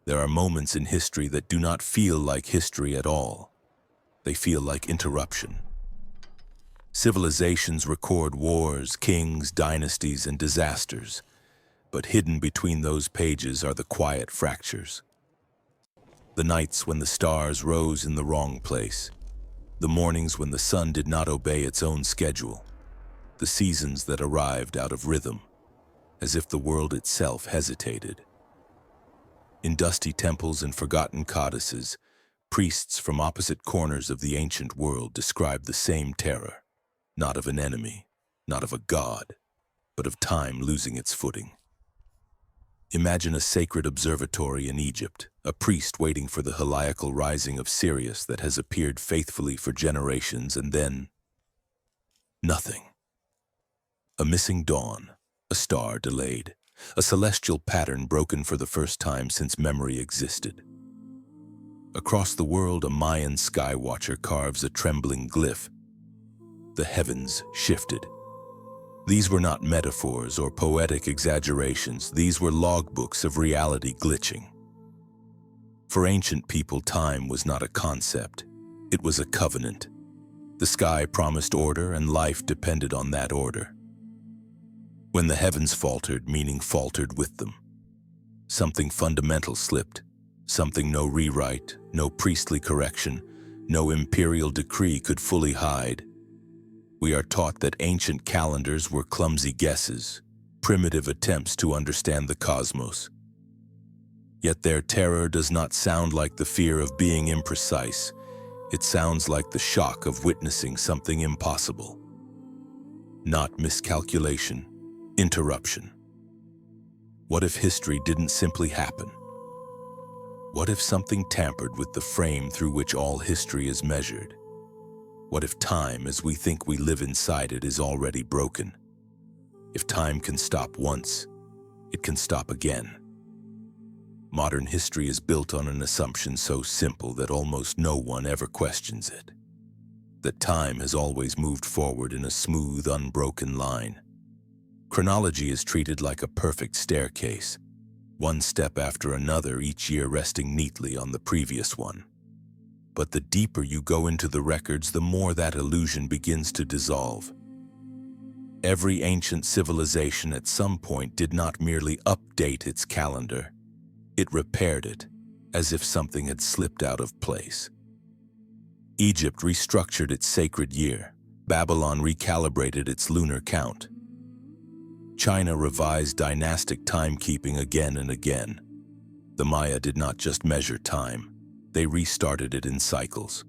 There are moments in history that do not feel like history at all. They feel like interruption. Civilizations record wars, kings, dynasties, and disasters, but hidden between those pages are the quiet fractures. The nights when the stars rose in the wrong place, the mornings when the sun did not obey its own schedule, the seasons that arrived out of rhythm, as if the world itself hesitated. In dusty temples and forgotten codices, priests from opposite corners of the ancient world describe the same terror, not of an enemy, not of a god, but of time losing its footing. Imagine a sacred observatory in Egypt, a priest waiting for the heliacal rising of Sirius that has appeared faithfully for generations, and then nothing. A missing dawn, a star delayed, a celestial pattern broken for the first time since memory existed. Across the world, a Mayan sky watcher carves a trembling glyph. The heavens shifted. These were not metaphors or poetic exaggerations. These were logbooks of reality glitching. For ancient people, time was not a concept. It was a covenant. The sky promised order, and life depended on that order. When the heavens faltered, meaning faltered with them. Something fundamental slipped. Something no rewrite, no priestly correction, no imperial decree could fully hide. We are taught that ancient calendars were clumsy guesses, primitive attempts to understand the cosmos. Yet their terror does not sound like the fear of being imprecise. It sounds like the shock of witnessing something impossible. Not miscalculation, interruption. What if history didn't simply happen? What if something tampered with the frame through which all history is measured? What if time, as we think we live inside it, is already broken? If time can stop once, it can stop again. Modern history is built on an assumption so simple that almost no one ever questions it. That time has always moved forward in a smooth, unbroken line. Chronology is treated like a perfect staircase, one step after another, each year resting neatly on the previous one. But the deeper you go into the records, the more that illusion begins to dissolve. Every ancient civilization at some point did not merely update its calendar. It repaired it, as if something had slipped out of place. Egypt restructured its sacred year. Babylon recalibrated its lunar count. China revised dynastic timekeeping again and again. The Maya did not just measure time. They restarted it in cycles.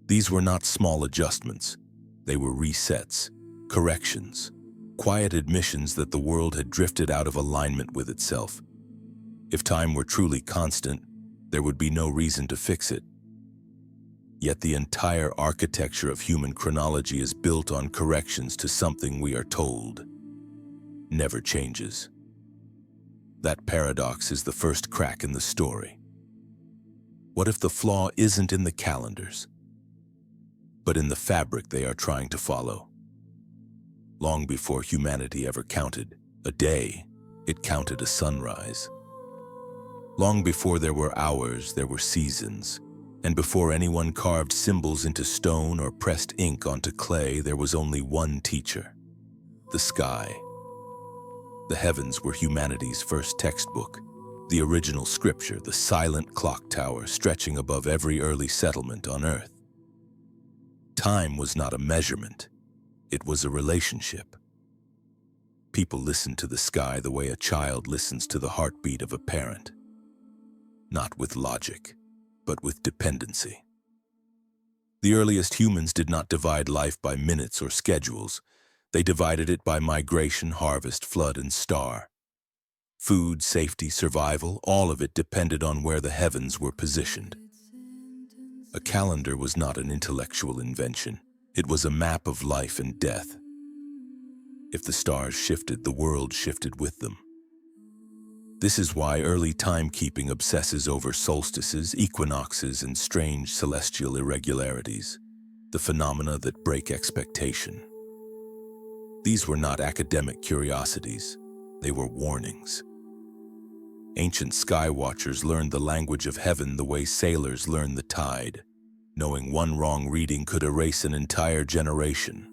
These were not small adjustments. They were resets, corrections, quiet admissions that the world had drifted out of alignment with itself. If time were truly constant, there would be no reason to fix it. Yet the entire architecture of human chronology is built on corrections to something we are told never changes. That paradox is the first crack in the story. What if the flaw isn't in the calendars, but in the fabric they are trying to follow? Long before humanity ever counted a day, it counted a sunrise. Long before there were hours, there were seasons. And before anyone carved symbols into stone or pressed ink onto clay, there was only one teacher: the sky. The heavens were humanity's first textbook, the original scripture, the silent clock tower stretching above every early settlement on Earth. Time was not a measurement, it was a relationship. People listened to the sky the way a child listens to the heartbeat of a parent. Not with logic, but with dependency. The earliest humans did not divide life by minutes or schedules. They divided it by migration, harvest, flood, and star. Food, safety, survival, all of it depended on where the heavens were positioned. A calendar was not an intellectual invention. It was a map of life and death. If the stars shifted, the world shifted with them. This is why early timekeeping obsesses over solstices, equinoxes, and strange celestial irregularities, the phenomena that break expectation. These were not academic curiosities, they were warnings. Ancient skywatchers learned the language of heaven the way sailors learn the tide. Knowing one wrong reading could erase an entire generation.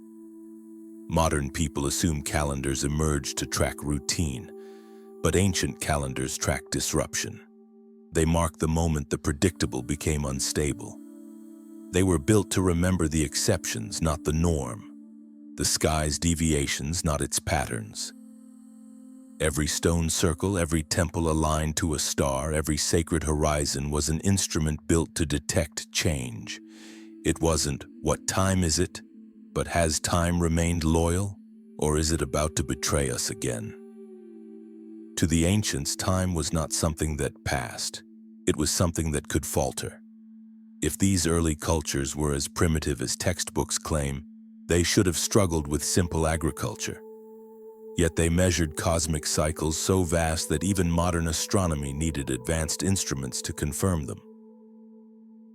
Modern people assume calendars emerged to track routine, but ancient calendars track disruption. They mark the moment the predictable became unstable. They were built to remember the exceptions, not the norm. The sky's deviations, not its patterns. Every stone circle, every temple aligned to a star, every sacred horizon was an instrument built to detect change. It wasn't, "What time is it?" but "Has time remained loyal, or is it about to betray us again?" To the ancients, time was not something that passed. It was something that could falter. If these early cultures were as primitive as textbooks claim, they should have struggled with simple agriculture. Yet they measured cosmic cycles so vast that even modern astronomy needed advanced instruments to confirm them.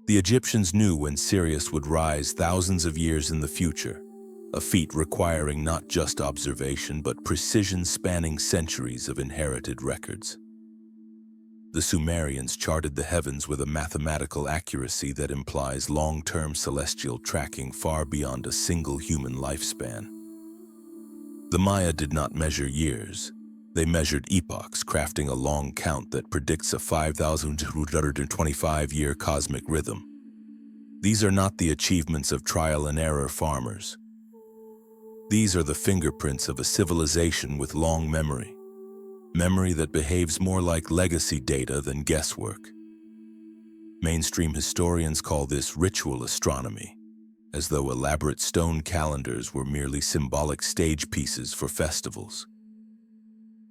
The Egyptians knew when Sirius would rise thousands of years in the future, a feat requiring not just observation but precision spanning centuries of inherited records. The Sumerians charted the heavens with a mathematical accuracy that implies long-term celestial tracking far beyond a single human lifespan. The Maya did not measure years. They measured epochs, crafting a long count that predicts a 5,225-year cosmic rhythm. These are not the achievements of trial-and-error farmers. These are the fingerprints of a civilization with long memory. Memory that behaves more like legacy data than guesswork. Mainstream historians call this ritual astronomy, as though elaborate stone calendars were merely symbolic stage pieces for festivals.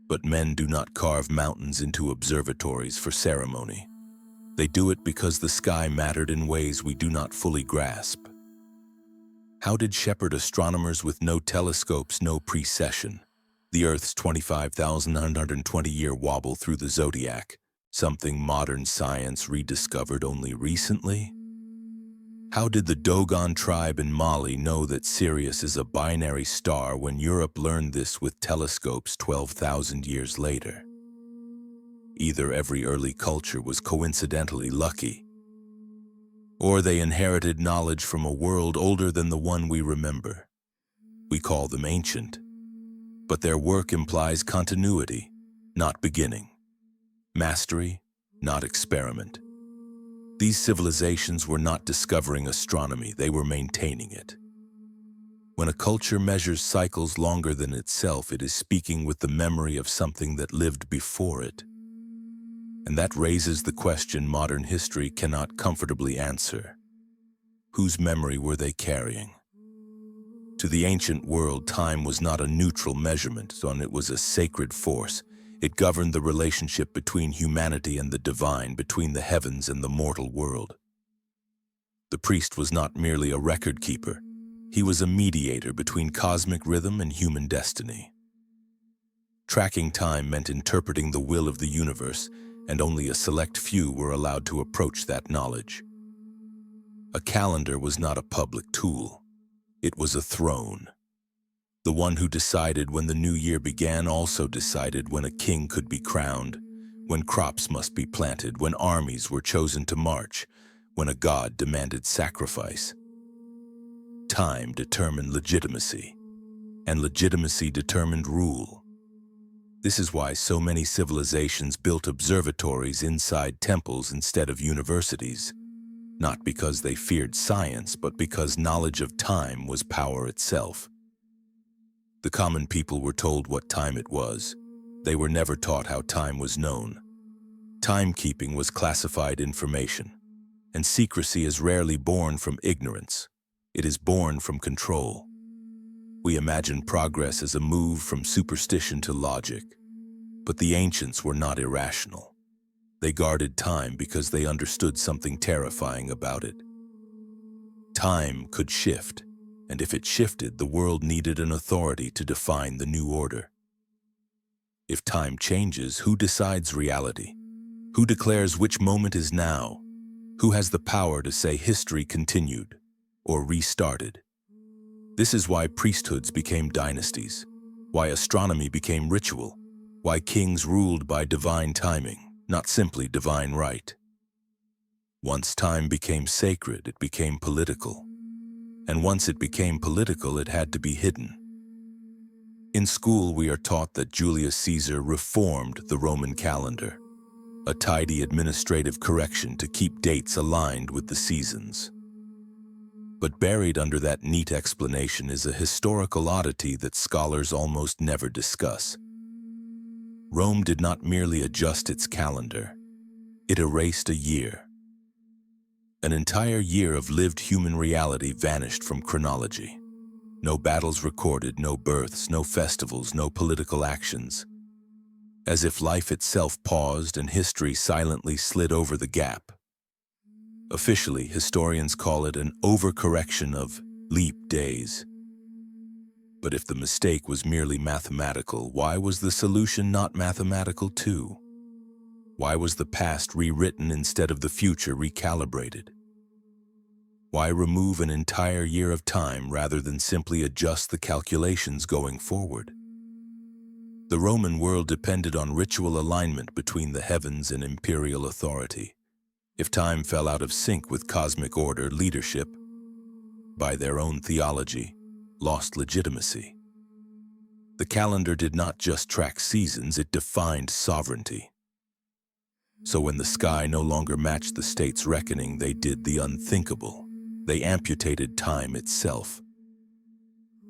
But men do not carve mountains into observatories for ceremony. They do it because the sky mattered in ways we do not fully grasp. How did shepherd astronomers with no telescopes, no precession, the Earth's 25,920-year wobble through the zodiac, something modern science rediscovered only recently? How did the Dogon tribe in Mali know that Sirius is a binary star when Europe learned this with telescopes 12,000 years later? Either every early culture was coincidentally lucky, or they inherited knowledge from a world older than the one we remember. We call them ancient, but their work implies continuity, not beginning. Mastery, not experiment. These civilizations were not discovering astronomy, they were maintaining it. When a culture measures cycles longer than itself, it is speaking with the memory of something that lived before it. And that raises the question modern history cannot comfortably answer. Whose memory were they carrying? To the ancient world, time was not a neutral measurement, it was a sacred force. It governed the relationship between humanity and the divine, between the heavens and the mortal world. The priest was not merely a record keeper. He was a mediator between cosmic rhythm and human destiny. Tracking time meant interpreting the will of the universe, and only a select few were allowed to approach that knowledge. A calendar was not a public tool. It was a throne. The one who decided when the new year began also decided when a king could be crowned, when crops must be planted, when armies were chosen to march, when a god demanded sacrifice. Time determined legitimacy, and legitimacy determined rule. This is why so many civilizations built observatories inside temples instead of universities, not because they feared science, but because knowledge of time was power itself. The common people were told what time it was. They were never taught how time was known. Timekeeping was classified information, and secrecy is rarely born from ignorance. It is born from control. We imagine progress as a move from superstition to logic, but the ancients were not irrational. They guarded time because they understood something terrifying about it. Time could shift, and if it shifted, the world needed an authority to define the new order. If time changes, who decides reality? Who declares which moment is now? Who has the power to say history continued or restarted? This is why priesthoods became dynasties, why astronomy became ritual, why kings ruled by divine timing. not simply divine right. Once time became sacred, it became political. And once it became political, it had to be hidden. In school, we are taught that Julius Caesar reformed the Roman calendar, a tidy administrative correction to keep dates aligned with the seasons. But buried under that neat explanation is a historical oddity that scholars almost never discuss. Rome did not merely adjust its calendar, it erased a year. An entire year of lived human reality vanished from chronology. No battles recorded, no births, no festivals, no political actions. As if life itself paused and history silently slid over the gap. Officially, historians call it an overcorrection of leap days. But if the mistake was merely mathematical, why was the solution not mathematical too? Why was the past rewritten instead of the future recalibrated? Why remove an entire year of time rather than simply adjust the calculations going forward? The Roman world depended on ritual alignment between the heavens and imperial authority. If time fell out of sync with cosmic order, leadership, by their own theology, lost legitimacy. The calendar did not just track seasons, it defined sovereignty. So when the sky no longer matched the state's reckoning, they did the unthinkable. They amputated time itself.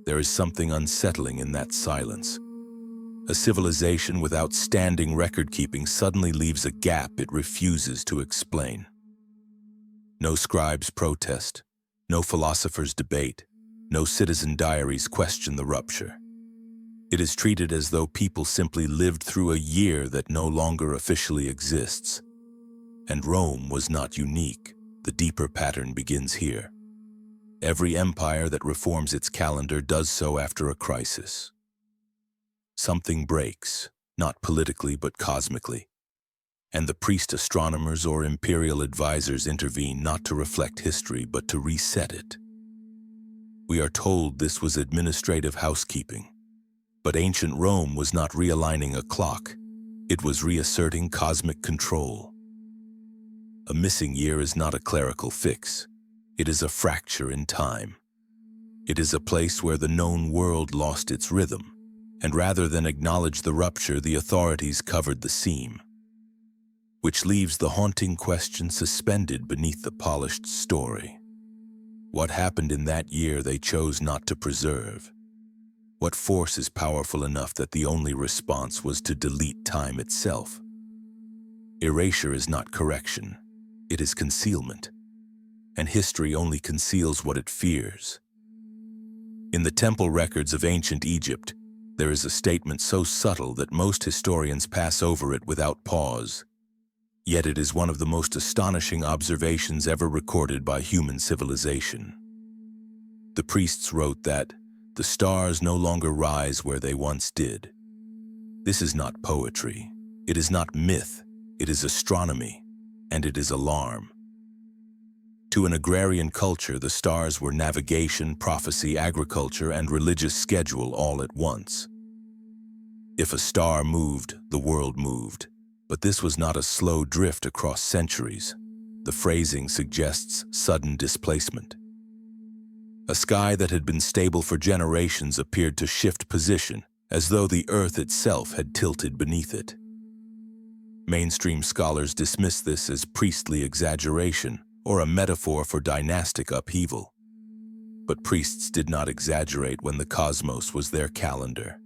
There is something unsettling in that silence. A civilization without standing record-keeping suddenly leaves a gap it refuses to explain. No scribes protest, no philosophers debate, no citizen diaries question the rupture. It is treated as though people simply lived through a year that no longer officially exists. And Rome was not unique. The deeper pattern begins here. Every empire that reforms its calendar does so after a crisis. Something breaks, not politically but cosmically, and the priest astronomers or imperial advisors intervene not to reflect history but to reset it. We are told this was administrative housekeeping, but ancient Rome was not realigning a clock, it was reasserting cosmic control. A missing year is not a clerical fix, it is a fracture in time. It is a place where the known world lost its rhythm, and rather than acknowledge the rupture, the authorities covered the seam. Which leaves the haunting question suspended beneath the polished story. What happened in that year they chose not to preserve? What force is powerful enough that the only response was to delete time itself? Erasure is not correction, it is concealment. And history only conceals what it fears. In the temple records of ancient Egypt, there is a statement so subtle that most historians pass over it without pause. Yet it is one of the most astonishing observations ever recorded by human civilization. The priests wrote that the stars no longer rise where they once did. This is not poetry, it is not myth, it is astronomy, and it is alarm. To an agrarian culture, the stars were navigation, prophecy, agriculture, and religious schedule all at once. If a star moved, the world moved. But this was not a slow drift across centuries. The phrasing suggests sudden displacement. A sky that had been stable for generations appeared to shift position, as though the earth itself had tilted beneath it. Mainstream scholars dismiss this as priestly exaggeration or a metaphor for dynastic upheaval. But priests did not exaggerate when the cosmos was their calendar.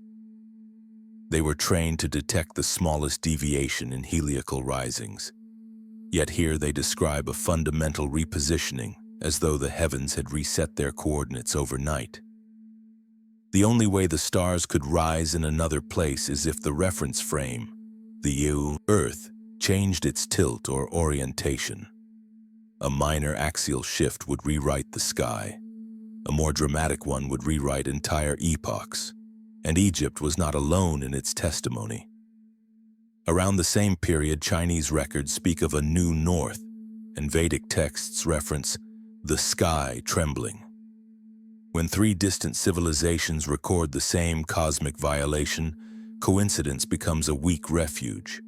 They were trained to detect the smallest deviation in heliacal risings. Yet here they describe a fundamental repositioning, as though the heavens had reset their coordinates overnight. The only way the stars could rise in another place is if the reference frame, the Earth, changed its tilt or orientation. A minor axial shift would rewrite the sky. A more dramatic one would rewrite entire epochs. And Egypt was not alone in its testimony. Around the same period, Chinese records speak of a new north, and Vedic texts reference the sky trembling. When three distant civilizations record the same cosmic violation, coincidence becomes a weak refuge.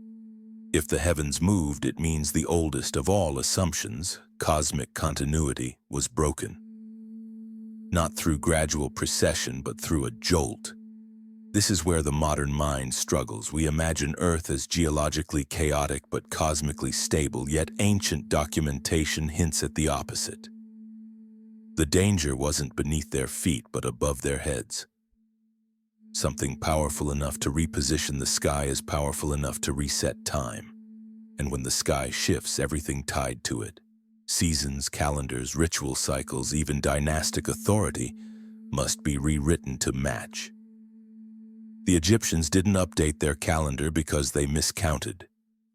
If the heavens moved, it means the oldest of all assumptions, cosmic continuity, was broken. Not through gradual precession, but through a jolt. This is where the modern mind struggles. We imagine Earth as geologically chaotic but cosmically stable, yet ancient documentation hints at the opposite. The danger wasn't beneath their feet, but above their heads. Something powerful enough to reposition the sky is powerful enough to reset time. And when the sky shifts, everything tied to it, seasons, calendars, ritual cycles, even dynastic authority, must be rewritten to match. The Egyptians didn't update their calendar because they miscounted.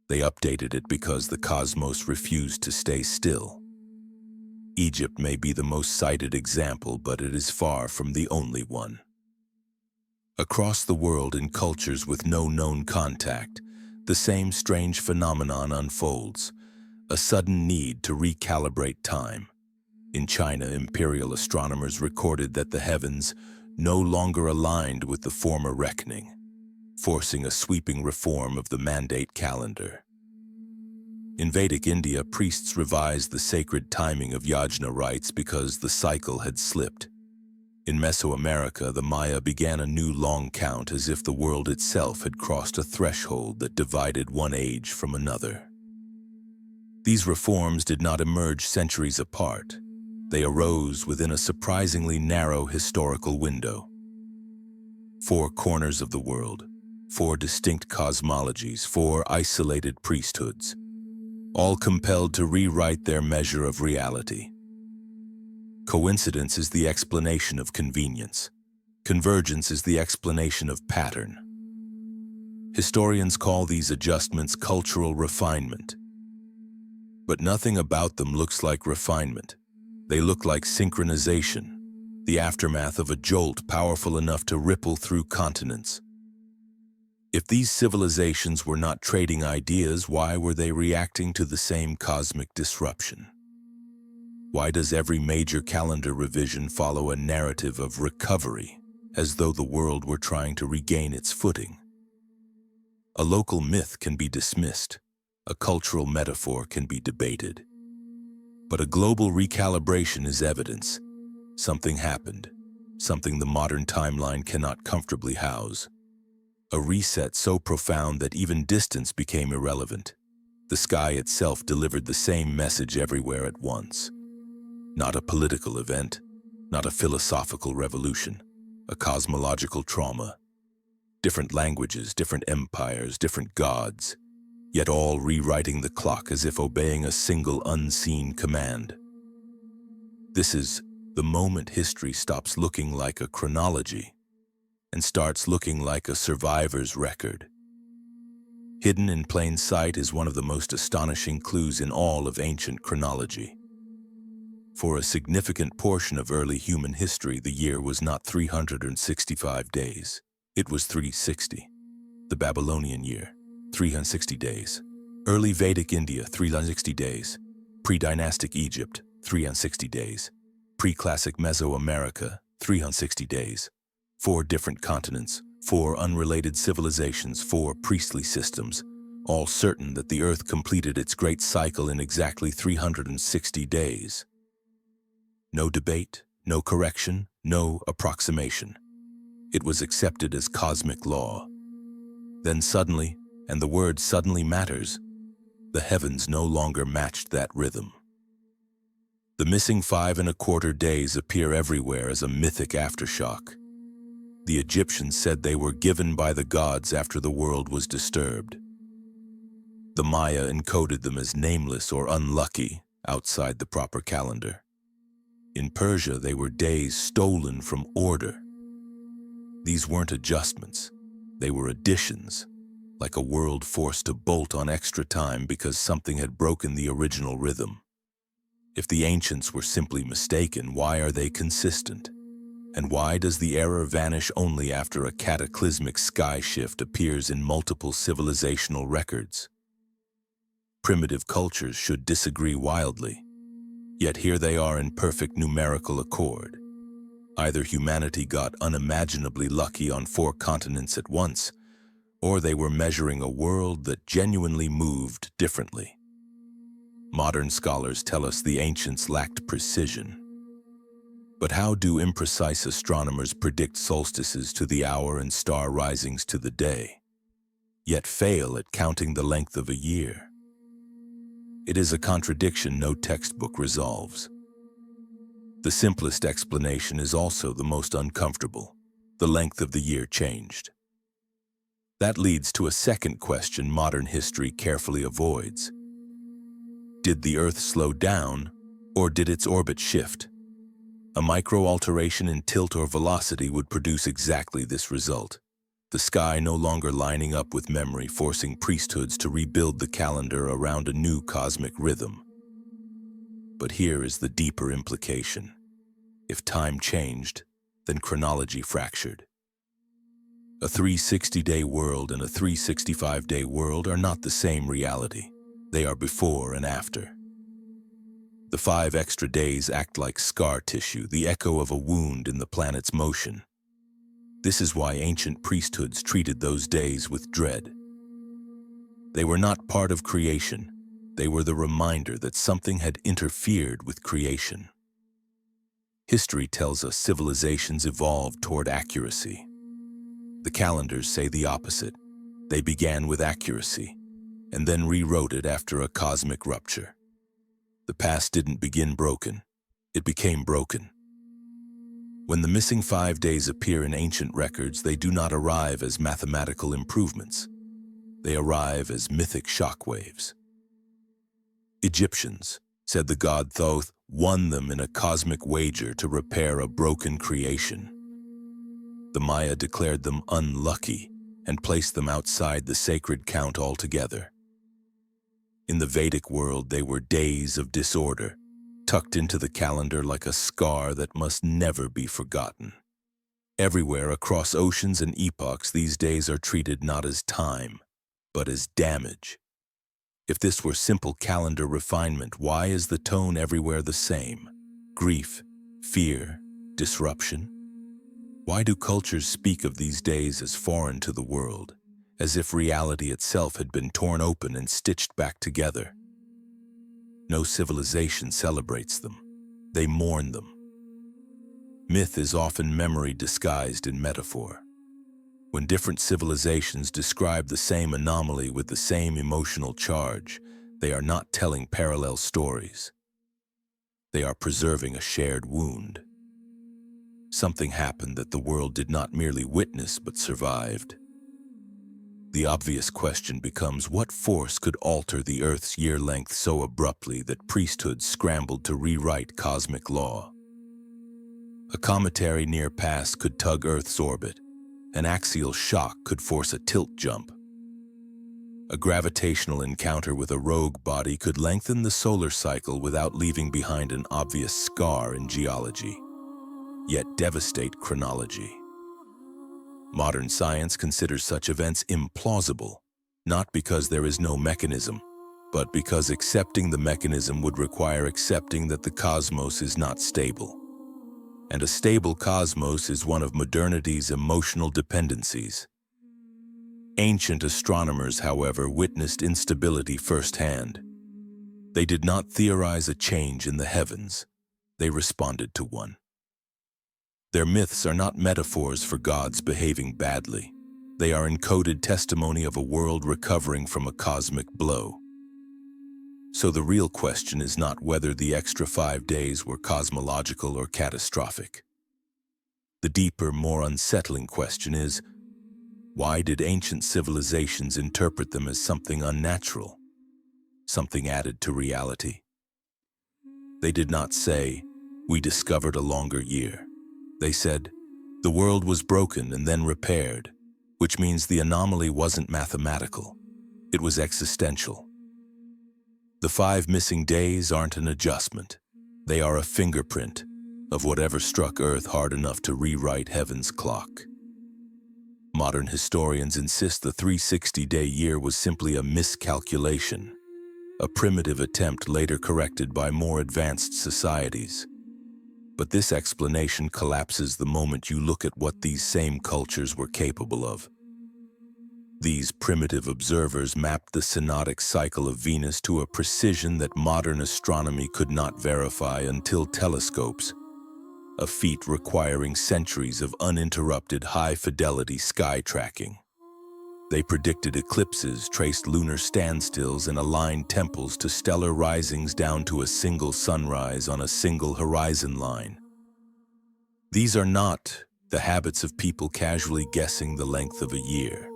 They updated it because the cosmos refused to stay still. Egypt may be the most cited example, but it is far from the only one. Across the world, in cultures with no known contact, the same strange phenomenon unfolds, a sudden need to recalibrate time. In China, imperial astronomers recorded that the heavens no longer aligned with the former reckoning, forcing a sweeping reform of the mandate calendar. In Vedic India, priests revised the sacred timing of yajna rites because the cycle had slipped. In Mesoamerica, the Maya began a new long count, as if the world itself had crossed a threshold that divided one age from another. These reforms did not emerge centuries apart. They arose within a surprisingly narrow historical window. 4 corners of the world, 4 distinct cosmologies, 4 isolated priesthoods, all compelled to rewrite their measure of reality. Coincidence is the explanation of convenience. Convergence is the explanation of pattern. Historians call these adjustments cultural refinement. But nothing about them looks like refinement. They look like synchronization, the aftermath of a jolt powerful enough to ripple through continents. If these civilizations were not trading ideas, why were they reacting to the same cosmic disruption? Why does every major calendar revision follow a narrative of recovery, as though the world were trying to regain its footing? A local myth can be dismissed, a cultural metaphor can be debated. But a global recalibration is evidence. Something happened, something the modern timeline cannot comfortably house. A reset so profound that even distance became irrelevant. The sky itself delivered the same message everywhere at once. Not a political event, not a philosophical revolution, a cosmological trauma. Different languages, different empires, different gods, yet all rewriting the clock as if obeying a single unseen command. This is the moment history stops looking like a chronology and starts looking like a survivor's record. Hidden in plain sight is one of the most astonishing clues in all of ancient chronology. For a significant portion of early human history, the year was not 365 days. It was 360. The Babylonian year, 360 days. Early Vedic India, 360 days. Pre-dynastic Egypt, 360 days. Pre-classic Mesoamerica, 360 days. 4 different continents, 4 unrelated civilizations, 4 priestly systems, all certain that the Earth completed its great cycle in exactly 360 days. No debate, no correction, no approximation. It was accepted as cosmic law. Then suddenly, and the word suddenly matters, the heavens no longer matched that rhythm. The missing 5¼ days appear everywhere as a mythic aftershock. The Egyptians said they were given by the gods after the world was disturbed. The Maya encoded them as nameless or unlucky outside the proper calendar. In Persia, they were days stolen from order. These weren't adjustments, they were additions, like a world forced to bolt on extra time because something had broken the original rhythm. If the ancients were simply mistaken, why are they consistent? And why does the error vanish only after a cataclysmic sky shift appears in multiple civilizational records? Primitive cultures should disagree wildly, yet here they are in perfect numerical accord. Either humanity got unimaginably lucky on 4 continents at once, or they were measuring a world that genuinely moved differently. Modern scholars tell us the ancients lacked precision. But how do imprecise astronomers predict solstices to the hour and star risings to the day, yet fail at counting the length of a year? It is a contradiction no textbook resolves. The simplest explanation is also the most uncomfortable. The length of the year changed. That leads to a second question modern history carefully avoids. Did the Earth slow down, or did its orbit shift? A micro-alteration in tilt or velocity would produce exactly this result. The sky no longer lining up with memory, forcing priesthoods to rebuild the calendar around a new cosmic rhythm. But here is the deeper implication. If time changed, then chronology fractured. A 360-day world and a 365-day world are not the same reality. They are before and after. The 5 extra days act like scar tissue, the echo of a wound in the planet's motion. This is why ancient priesthoods treated those days with dread. They were not part of creation. They were the reminder that something had interfered with creation. History tells us civilizations evolved toward accuracy. The calendars say the opposite. They began with accuracy, and then rewrote it after a cosmic rupture. The past didn't begin broken, it became broken. When the missing 5 days appear in ancient records, they do not arrive as mathematical improvements. They arrive as mythic shockwaves. Egyptians, said the god Thoth, won them in a cosmic wager to repair a broken creation. The Maya declared them unlucky and placed them outside the sacred count altogether. In the Vedic world, they were days of disorder, tucked into the calendar like a scar that must never be forgotten. Everywhere across oceans and epochs, these days are treated not as time, but as damage. If this were simple calendar refinement, why is the tone everywhere the same? Grief, fear, disruption? Why do cultures speak of these days as foreign to the world, as if reality itself had been torn open and stitched back together? No civilization celebrates them. They mourn them. Myth is often memory disguised in metaphor. When different civilizations describe the same anomaly with the same emotional charge, they are not telling parallel stories. They are preserving a shared wound. Something happened that the world did not merely witness but survived. The obvious question becomes, what force could alter the Earth's year length so abruptly that priesthoods scrambled to rewrite cosmic law? A cometary near pass could tug Earth's orbit. An axial shock could force a tilt jump. A gravitational encounter with a rogue body could lengthen the solar cycle without leaving behind an obvious scar in geology, yet devastate chronology. Modern science considers such events implausible, not because there is no mechanism, but because accepting the mechanism would require accepting that the cosmos is not stable. And a stable cosmos is one of modernity's emotional dependencies. Ancient astronomers, however, witnessed instability firsthand. They did not theorize a change in the heavens. They responded to one. Their myths are not metaphors for gods behaving badly. They are encoded testimony of a world recovering from a cosmic blow. So the real question is not whether the extra 5 days were cosmological or catastrophic. The deeper, more unsettling question is, why did ancient civilizations interpret them as something unnatural, something added to reality? They did not say, we discovered a longer year. They said, the world was broken and then repaired, which means the anomaly wasn't mathematical. It was existential. The 5 missing days aren't an adjustment. They are a fingerprint of whatever struck Earth hard enough to rewrite heaven's clock. Modern historians insist the 360-day year was simply a miscalculation, a primitive attempt later corrected by more advanced societies. But this explanation collapses the moment you look at what these same cultures were capable of. These primitive observers mapped the synodic cycle of Venus to a precision that modern astronomy could not verify until telescopes, a feat requiring centuries of uninterrupted high-fidelity sky tracking. They predicted eclipses, traced lunar standstills, and aligned temples to stellar risings down to a single sunrise on a single horizon line. These are not the habits of people casually guessing the length of a year.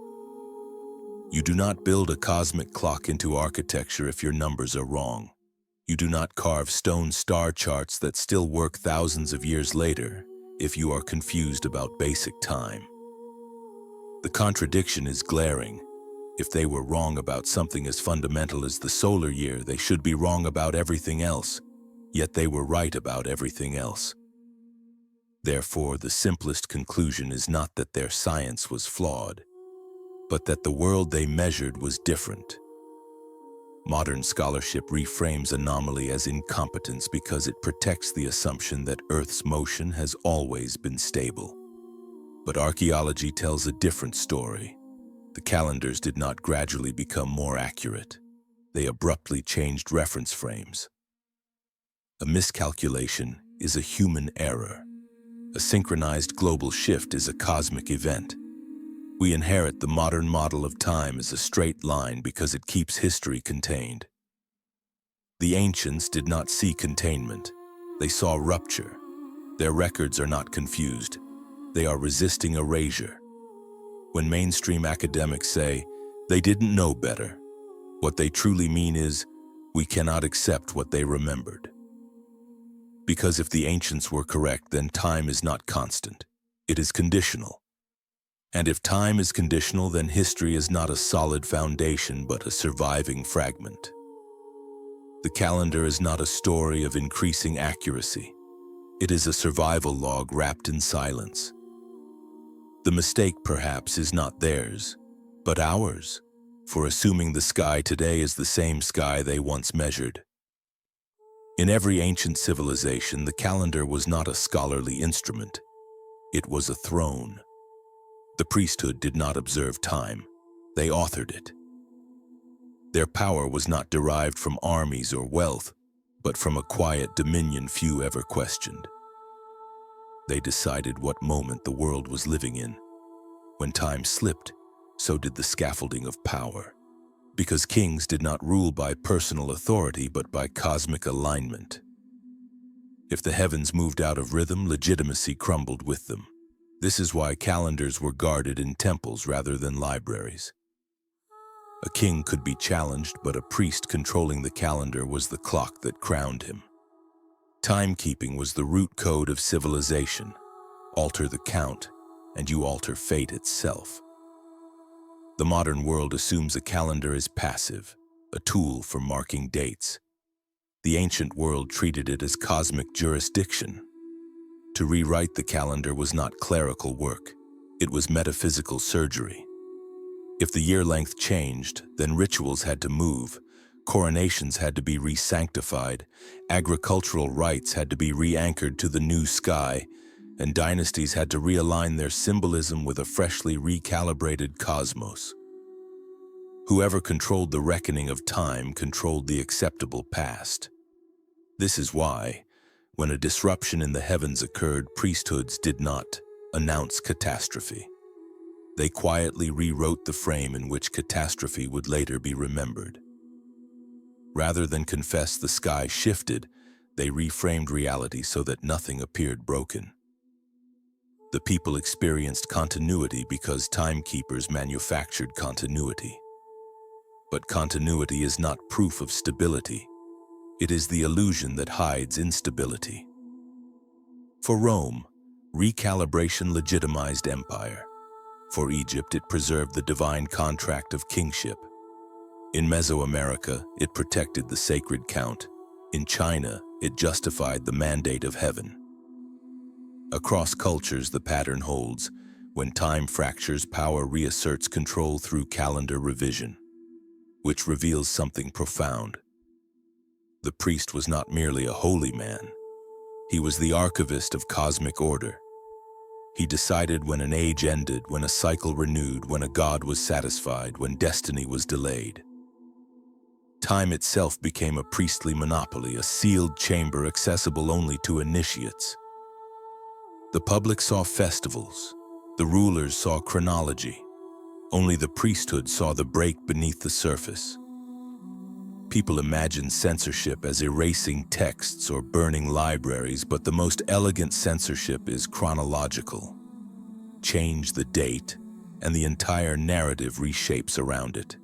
You do not build a cosmic clock into architecture if your numbers are wrong. You do not carve stone star charts that still work thousands of years later if you are confused about basic time. The contradiction is glaring. If they were wrong about something as fundamental as the solar year, they should be wrong about everything else, yet they were right about everything else. Therefore, the simplest conclusion is not that their science was flawed, but that the world they measured was different. Modern scholarship reframes anomaly as incompetence because it protects the assumption that Earth's motion has always been stable. But archaeology tells a different story. The calendars did not gradually become more accurate. They abruptly changed reference frames. A miscalculation is a human error. A synchronized global shift is a cosmic event. We inherit the modern model of time as a straight line because it keeps history contained. The ancients did not see containment. They saw rupture. Their records are not confused. They are resisting erasure. When mainstream academics say, they didn't know better, what they truly mean is, we cannot accept what they remembered. Because if the ancients were correct, then time is not constant. It is conditional. And if time is conditional, then history is not a solid foundation, but a surviving fragment. The calendar is not a story of increasing accuracy. It is a survival log wrapped in silence. The mistake, perhaps, is not theirs, but ours, for assuming the sky today is the same sky they once measured. In every ancient civilization, the calendar was not a scholarly instrument. It was a throne. The priesthood did not observe time. They authored it. Their power was not derived from armies or wealth, but from a quiet dominion few ever questioned. They decided what moment the world was living in. When time slipped, so did the scaffolding of power, because kings did not rule by personal authority but by cosmic alignment. If the heavens moved out of rhythm, legitimacy crumbled with them. This is why calendars were guarded in temples rather than libraries. A king could be challenged, but a priest controlling the calendar was the clock that crowned him. Timekeeping was the root code of civilization. Alter the count, and you alter fate itself. The modern world assumes a calendar is passive, a tool for marking dates. The ancient world treated it as cosmic jurisdiction. To rewrite the calendar was not clerical work. It was metaphysical surgery. If the year length changed, then rituals had to move, coronations had to be re-sanctified, agricultural rites had to be re-anchored to the new sky, and dynasties had to realign their symbolism with a freshly recalibrated cosmos. Whoever controlled the reckoning of time controlled the acceptable past. This is why, when a disruption in the heavens occurred, priesthoods did not announce catastrophe. They quietly rewrote the frame in which catastrophe would later be remembered. Rather than confess the sky shifted, they reframed reality so that nothing appeared broken. The people experienced continuity because timekeepers manufactured continuity. But continuity is not proof of stability. It is the illusion that hides instability. For Rome, recalibration legitimized empire. For Egypt, it preserved the divine contract of kingship. In Mesoamerica, it protected the sacred count. In China, it justified the mandate of heaven. Across cultures, the pattern holds. When time fractures, power reasserts control through calendar revision, which reveals something profound. The priest was not merely a holy man. He was the archivist of cosmic order. He decided when an age ended, when a cycle renewed, when a god was satisfied, when destiny was delayed. Time itself became a priestly monopoly, a sealed chamber accessible only to initiates. The public saw festivals. The rulers saw chronology. Only the priesthood saw the break beneath the surface. People imagine censorship as erasing texts or burning libraries, but the most elegant censorship is chronological. Change the date, and the entire narrative reshapes around it.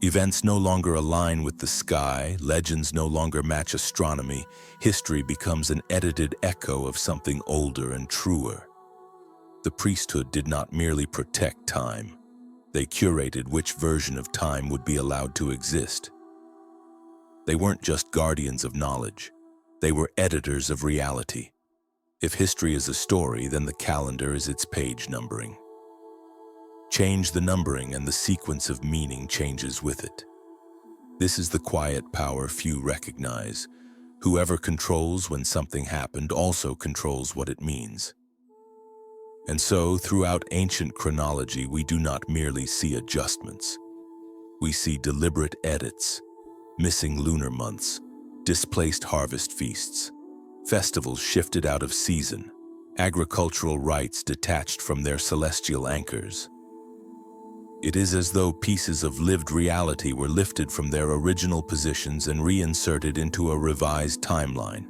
Events no longer align with the sky, legends no longer match astronomy, history becomes an edited echo of something older and truer. The priesthood did not merely protect time. They curated which version of time would be allowed to exist. They weren't just guardians of knowledge. They were editors of reality. If history is a story, then the calendar is its page numbering. Change the numbering and the sequence of meaning changes with it. This is the quiet power few recognize. Whoever controls when something happened also controls what it means. And so, throughout ancient chronology, we do not merely see adjustments. We see deliberate edits, missing lunar months, displaced harvest feasts, festivals shifted out of season, agricultural rites detached from their celestial anchors. It is as though pieces of lived reality were lifted from their original positions and reinserted into a revised timeline.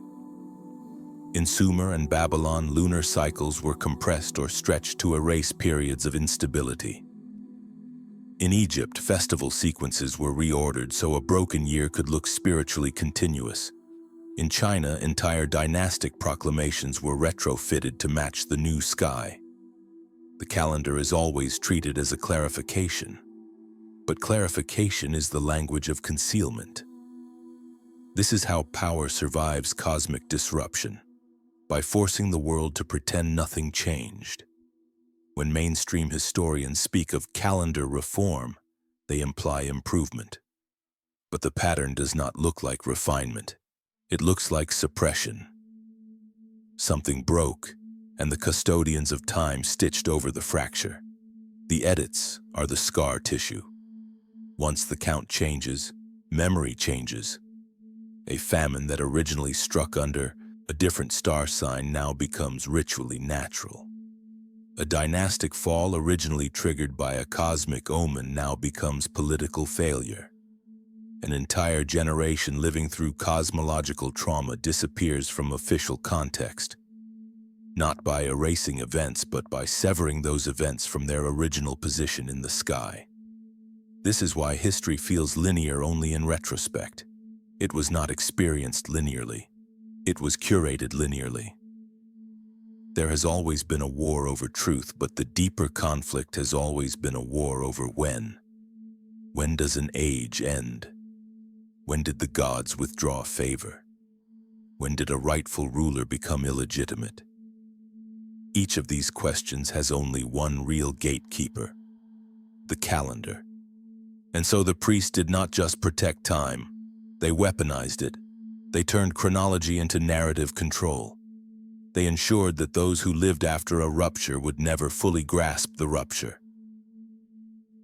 In Sumer and Babylon, lunar cycles were compressed or stretched to erase periods of instability. In Egypt, festival sequences were reordered so a broken year could look spiritually continuous. In China, entire dynastic proclamations were retrofitted to match the new sky. The calendar is always treated as a clarification, but clarification is the language of concealment. This is how power survives cosmic disruption, by forcing the world to pretend nothing changed. When mainstream historians speak of calendar reform, they imply improvement. But the pattern does not look like refinement. It looks like suppression. Something broke, and the custodians of time stitched over the fracture. The edits are the scar tissue. Once the count changes, memory changes. A famine that originally struck under a different star sign now becomes ritually natural. A dynastic fall originally triggered by a cosmic omen now becomes political failure. An entire generation living through cosmological trauma disappears from official context, not by erasing events, but by severing those events from their original position in the sky. This is why history feels linear only in retrospect. It was not experienced linearly. It was curated linearly. There has always been a war over truth, but the deeper conflict has always been a war over when. When does an age end? When did the gods withdraw favor? When did a rightful ruler become illegitimate? Each of these questions has only one real gatekeeper: the calendar. And so the priests did not just protect time, they weaponized it. They turned chronology into narrative control. They ensured that those who lived after a rupture would never fully grasp the rupture.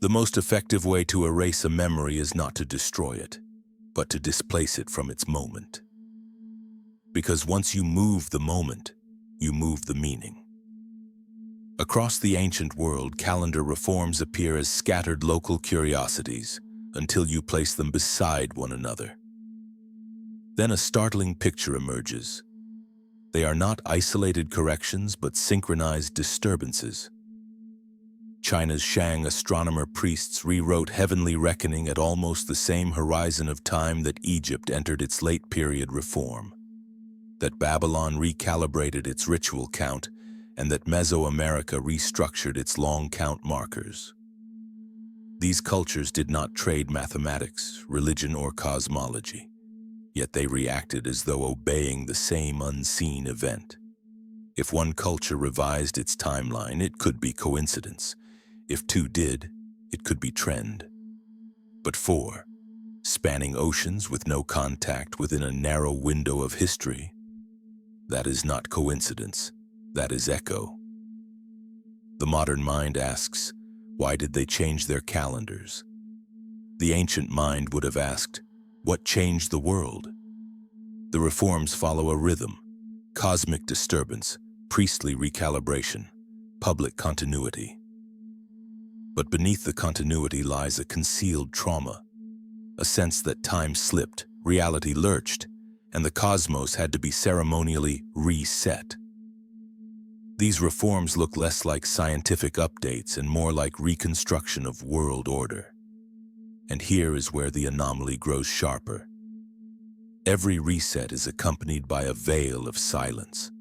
The most effective way to erase a memory is not to destroy it, but to displace it from its moment. Because once you move the moment, you move the meaning. Across the ancient world, calendar reforms appear as scattered local curiosities until you place them beside one another. Then a startling picture emerges. They are not isolated corrections, but synchronized disturbances. China's Shang astronomer priests rewrote heavenly reckoning at almost the same horizon of time that Egypt entered its late period reform, that Babylon recalibrated its ritual count, and that Mesoamerica restructured its long count markers. These cultures did not trade mathematics, religion, or cosmology, yet they reacted as though obeying the same unseen event. If one culture revised its timeline, it could be coincidence. If two did, it could be trend. But four, spanning oceans with no contact within a narrow window of history, that is not coincidence, that is echo. The modern mind asks, why did they change their calendars? The ancient mind would have asked, what changed the world? The reforms follow a rhythm: cosmic disturbance, priestly recalibration, public continuity. But beneath the continuity lies a concealed trauma, a sense that time slipped, reality lurched, and the cosmos had to be ceremonially reset. These reforms look less like scientific updates and more like reconstruction of world order. And here is where the anomaly grows sharper. Every reset is accompanied by a veil of silence.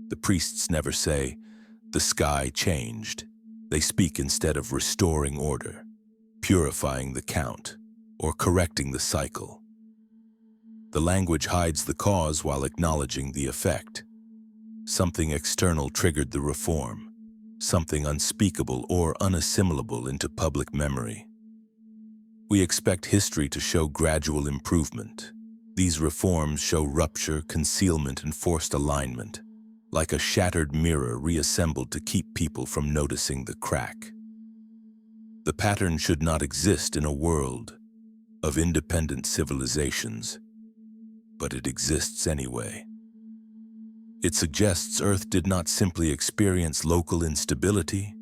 The priests never say, "The sky changed." They speak instead of restoring order, purifying the count, or correcting the cycle. The language hides the cause while acknowledging the effect. Something external triggered the reform, something unspeakable or unassimilable into public memory. We expect history to show gradual improvement. These reforms show rupture, concealment, and forced alignment, like a shattered mirror reassembled to keep people from noticing the crack. The pattern should not exist in a world of independent civilizations, but it exists anyway. It suggests Earth did not simply experience local instability,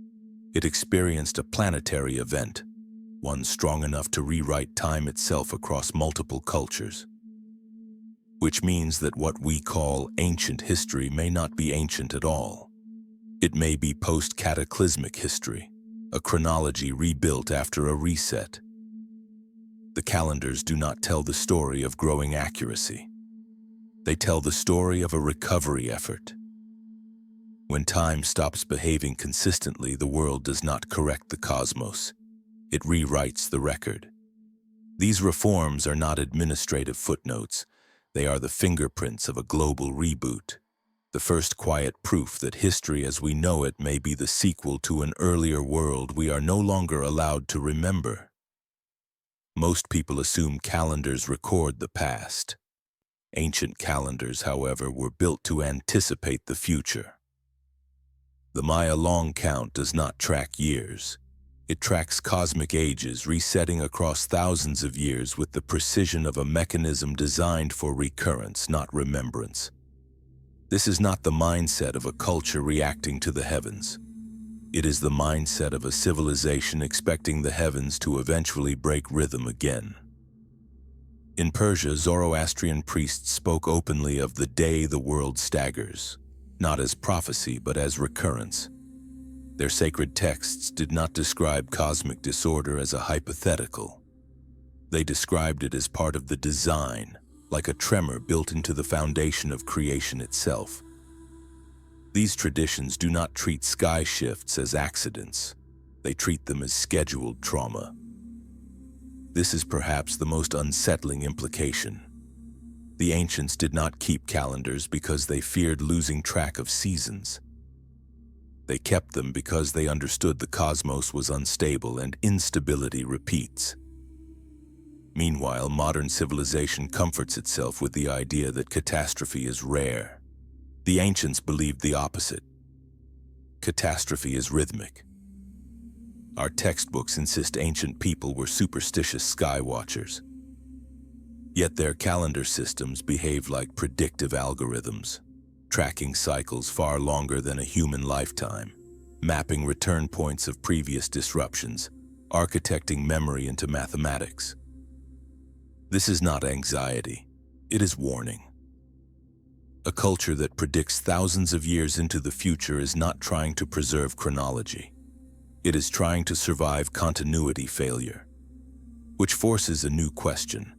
it experienced a planetary event, one strong enough to rewrite time itself across multiple cultures. Which means that what we call ancient history may not be ancient at all. It may be post-cataclysmic history, a chronology rebuilt after a reset. The calendars do not tell the story of growing accuracy. They tell the story of a recovery effort. When time stops behaving consistently, the world does not correct the cosmos. It rewrites the record. These reforms are not administrative footnotes. They are the fingerprints of a global reboot, the first quiet proof that history as we know it may be the sequel to an earlier world we are no longer allowed to remember. Most people assume calendars record the past. Ancient calendars, however, were built to anticipate the future. The Maya long count does not track years. It tracks cosmic ages, resetting across thousands of years with the precision of a mechanism designed for recurrence, not remembrance. This is not the mindset of a culture reacting to the heavens. It is the mindset of a civilization expecting the heavens to eventually break rhythm again. In Persia, Zoroastrian priests spoke openly of the day the world staggers, not as prophecy but as recurrence. Their sacred texts did not describe cosmic disorder as a hypothetical. They described it as part of the design, like a tremor built into the foundation of creation itself. These traditions do not treat sky shifts as accidents. They treat them as scheduled trauma. This is perhaps the most unsettling implication. The ancients did not keep calendars because they feared losing track of seasons. They kept them because they understood the cosmos was unstable and instability repeats. Meanwhile, modern civilization comforts itself with the idea that catastrophe is rare. The ancients believed the opposite. Catastrophe is rhythmic. Our textbooks insist ancient people were superstitious sky watchers. Yet their calendar systems behave like predictive algorithms, tracking cycles far longer than a human lifetime, mapping return points of previous disruptions, architecting memory into mathematics. This is not anxiety, it is warning. A culture that predicts thousands of years into the future is not trying to preserve chronology. It is trying to survive continuity failure, which forces a new question.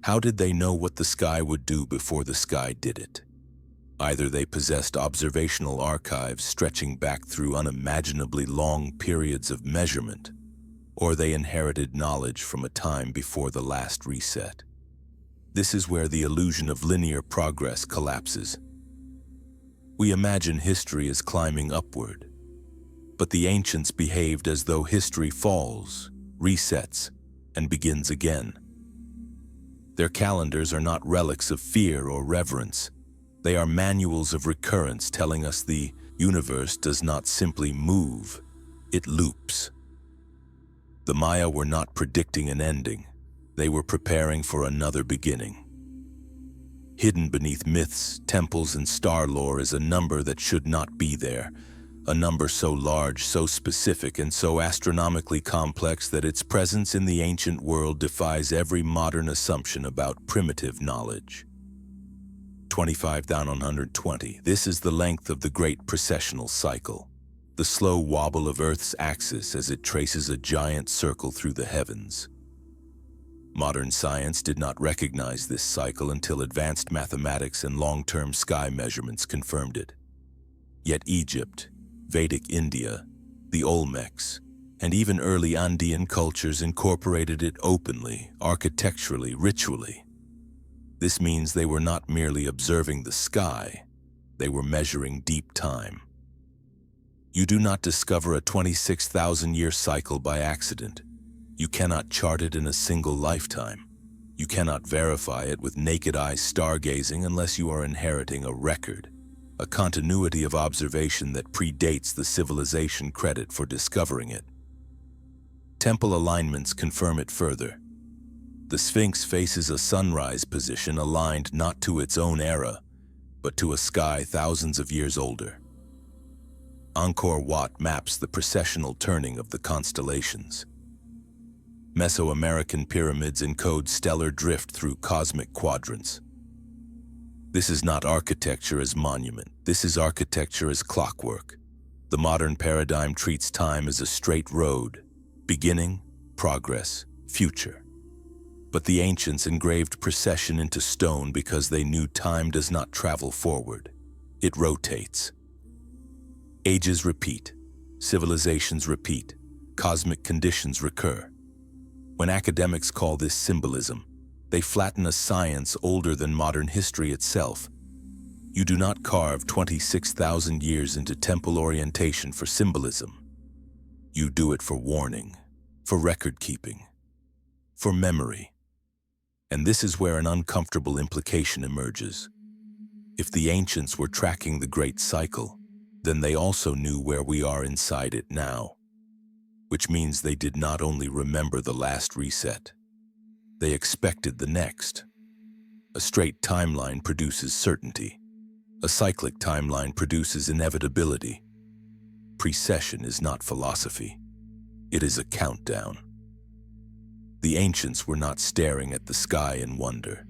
How did they know what the sky would do before the sky did it? Either they possessed observational archives stretching back through unimaginably long periods of measurement, or they inherited knowledge from a time before the last reset. This is where the illusion of linear progress collapses. We imagine history as climbing upward, but the ancients behaved as though history falls, resets, and begins again. Their calendars are not relics of fear or reverence. They are manuals of recurrence telling us the universe does not simply move, it loops. The Maya were not predicting an ending, they were preparing for another beginning. Hidden beneath myths, temples, and star lore is a number that should not be there, a number so large, so specific, and so astronomically complex that its presence in the ancient world defies every modern assumption about primitive knowledge. 25 down on 120. This is the length of the great precessional cycle, the slow wobble of Earth's axis as it traces a giant circle through the heavens. Modern science did not recognize this cycle until advanced mathematics and long-term sky measurements confirmed it. Yet Egypt, Vedic India, the Olmecs, and even early Andean cultures incorporated it openly, architecturally, ritually. This means they were not merely observing the sky, they were measuring deep time. You do not discover a 26,000-year cycle by accident. You cannot chart it in a single lifetime. You cannot verify it with naked eye stargazing unless you are inheriting a record, a continuity of observation that predates the civilization credit for discovering it. Temple alignments confirm it further. The Sphinx faces a sunrise position aligned not to its own era, but to a sky thousands of years older. Angkor Wat maps the precessional turning of the constellations. Mesoamerican pyramids encode stellar drift through cosmic quadrants. This is not architecture as monument, this is architecture as clockwork. The modern paradigm treats time as a straight road, beginning, progress, future. But the ancients engraved precession into stone because they knew time does not travel forward, it rotates. Ages repeat, civilizations repeat, cosmic conditions recur. When academics call this symbolism, they flatten a science older than modern history itself. You do not carve 26,000 years into temple orientation for symbolism. You do it for warning, for record-keeping, for memory. And this is where an uncomfortable implication emerges. If the ancients were tracking the great cycle, then they also knew where we are inside it now. Which means they did not only remember the last reset, they expected the next. A straight timeline produces certainty. A cyclic timeline produces inevitability. Precession is not philosophy. It is a countdown. The ancients were not staring at the sky in wonder.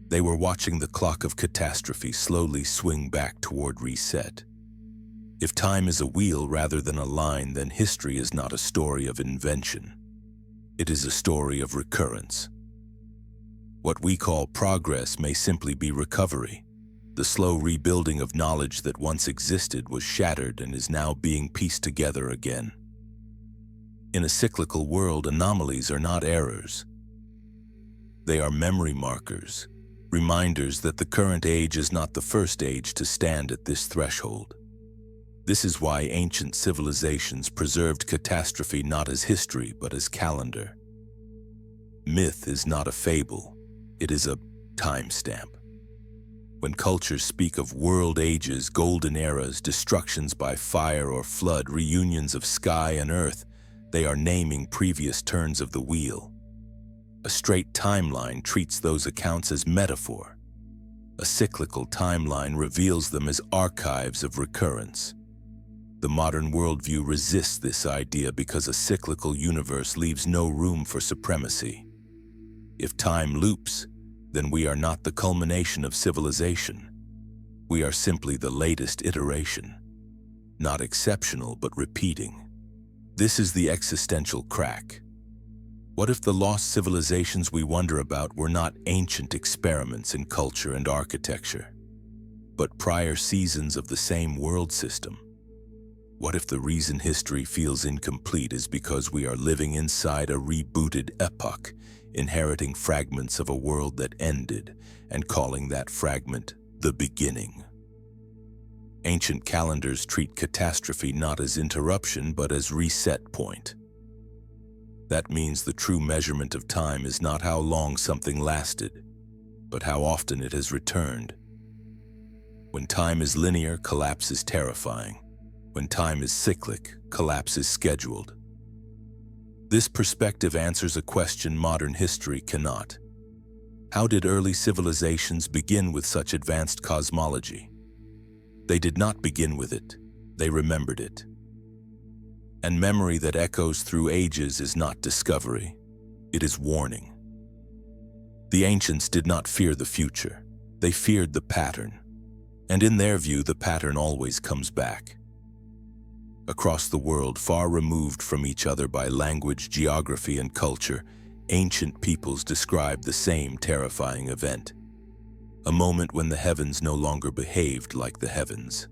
They were watching the clock of catastrophe slowly swing back toward reset. If time is a wheel rather than a line, then history is not a story of invention. It is a story of recurrence. What we call progress may simply be recovery. The slow rebuilding of knowledge that once existed was shattered and is now being pieced together again. In a cyclical world, anomalies are not errors. They are memory markers, reminders that the current age is not the first age to stand at this threshold. This is why ancient civilizations preserved catastrophe not as history but as calendar. Myth is not a fable, it is a timestamp. When cultures speak of world ages, golden eras, destructions by fire or flood, reunions of sky and earth, they are naming previous turns of the wheel. A straight timeline treats those accounts as metaphor. A cyclical timeline reveals them as archives of recurrence. The modern worldview resists this idea because a cyclical universe leaves no room for supremacy. If time loops, then we are not the culmination of civilization. We are simply the latest iteration. Not exceptional, but repeating. This is the existential crack. What if the lost civilizations we wonder about were not ancient experiments in culture and architecture, but prior seasons of the same world system? What if the reason history feels incomplete is because we are living inside a rebooted epoch, inheriting fragments of a world that ended and calling that fragment the beginning? Ancient calendars treat catastrophe not as interruption but as reset point. That means the true measurement of time is not how long something lasted, but how often it has returned. When time is linear, collapse is terrifying. When time is cyclic, collapse is scheduled. This perspective answers a question modern history cannot. How did early civilizations begin with such advanced cosmology? They did not begin with it, they remembered it. And memory that echoes through ages is not discovery, it is warning. The ancients did not fear the future, they feared the pattern. And in their view, the pattern always comes back. Across the world, far removed from each other by language, geography, and culture, ancient peoples describe the same terrifying event. A moment when the heavens no longer behaved like the heavens.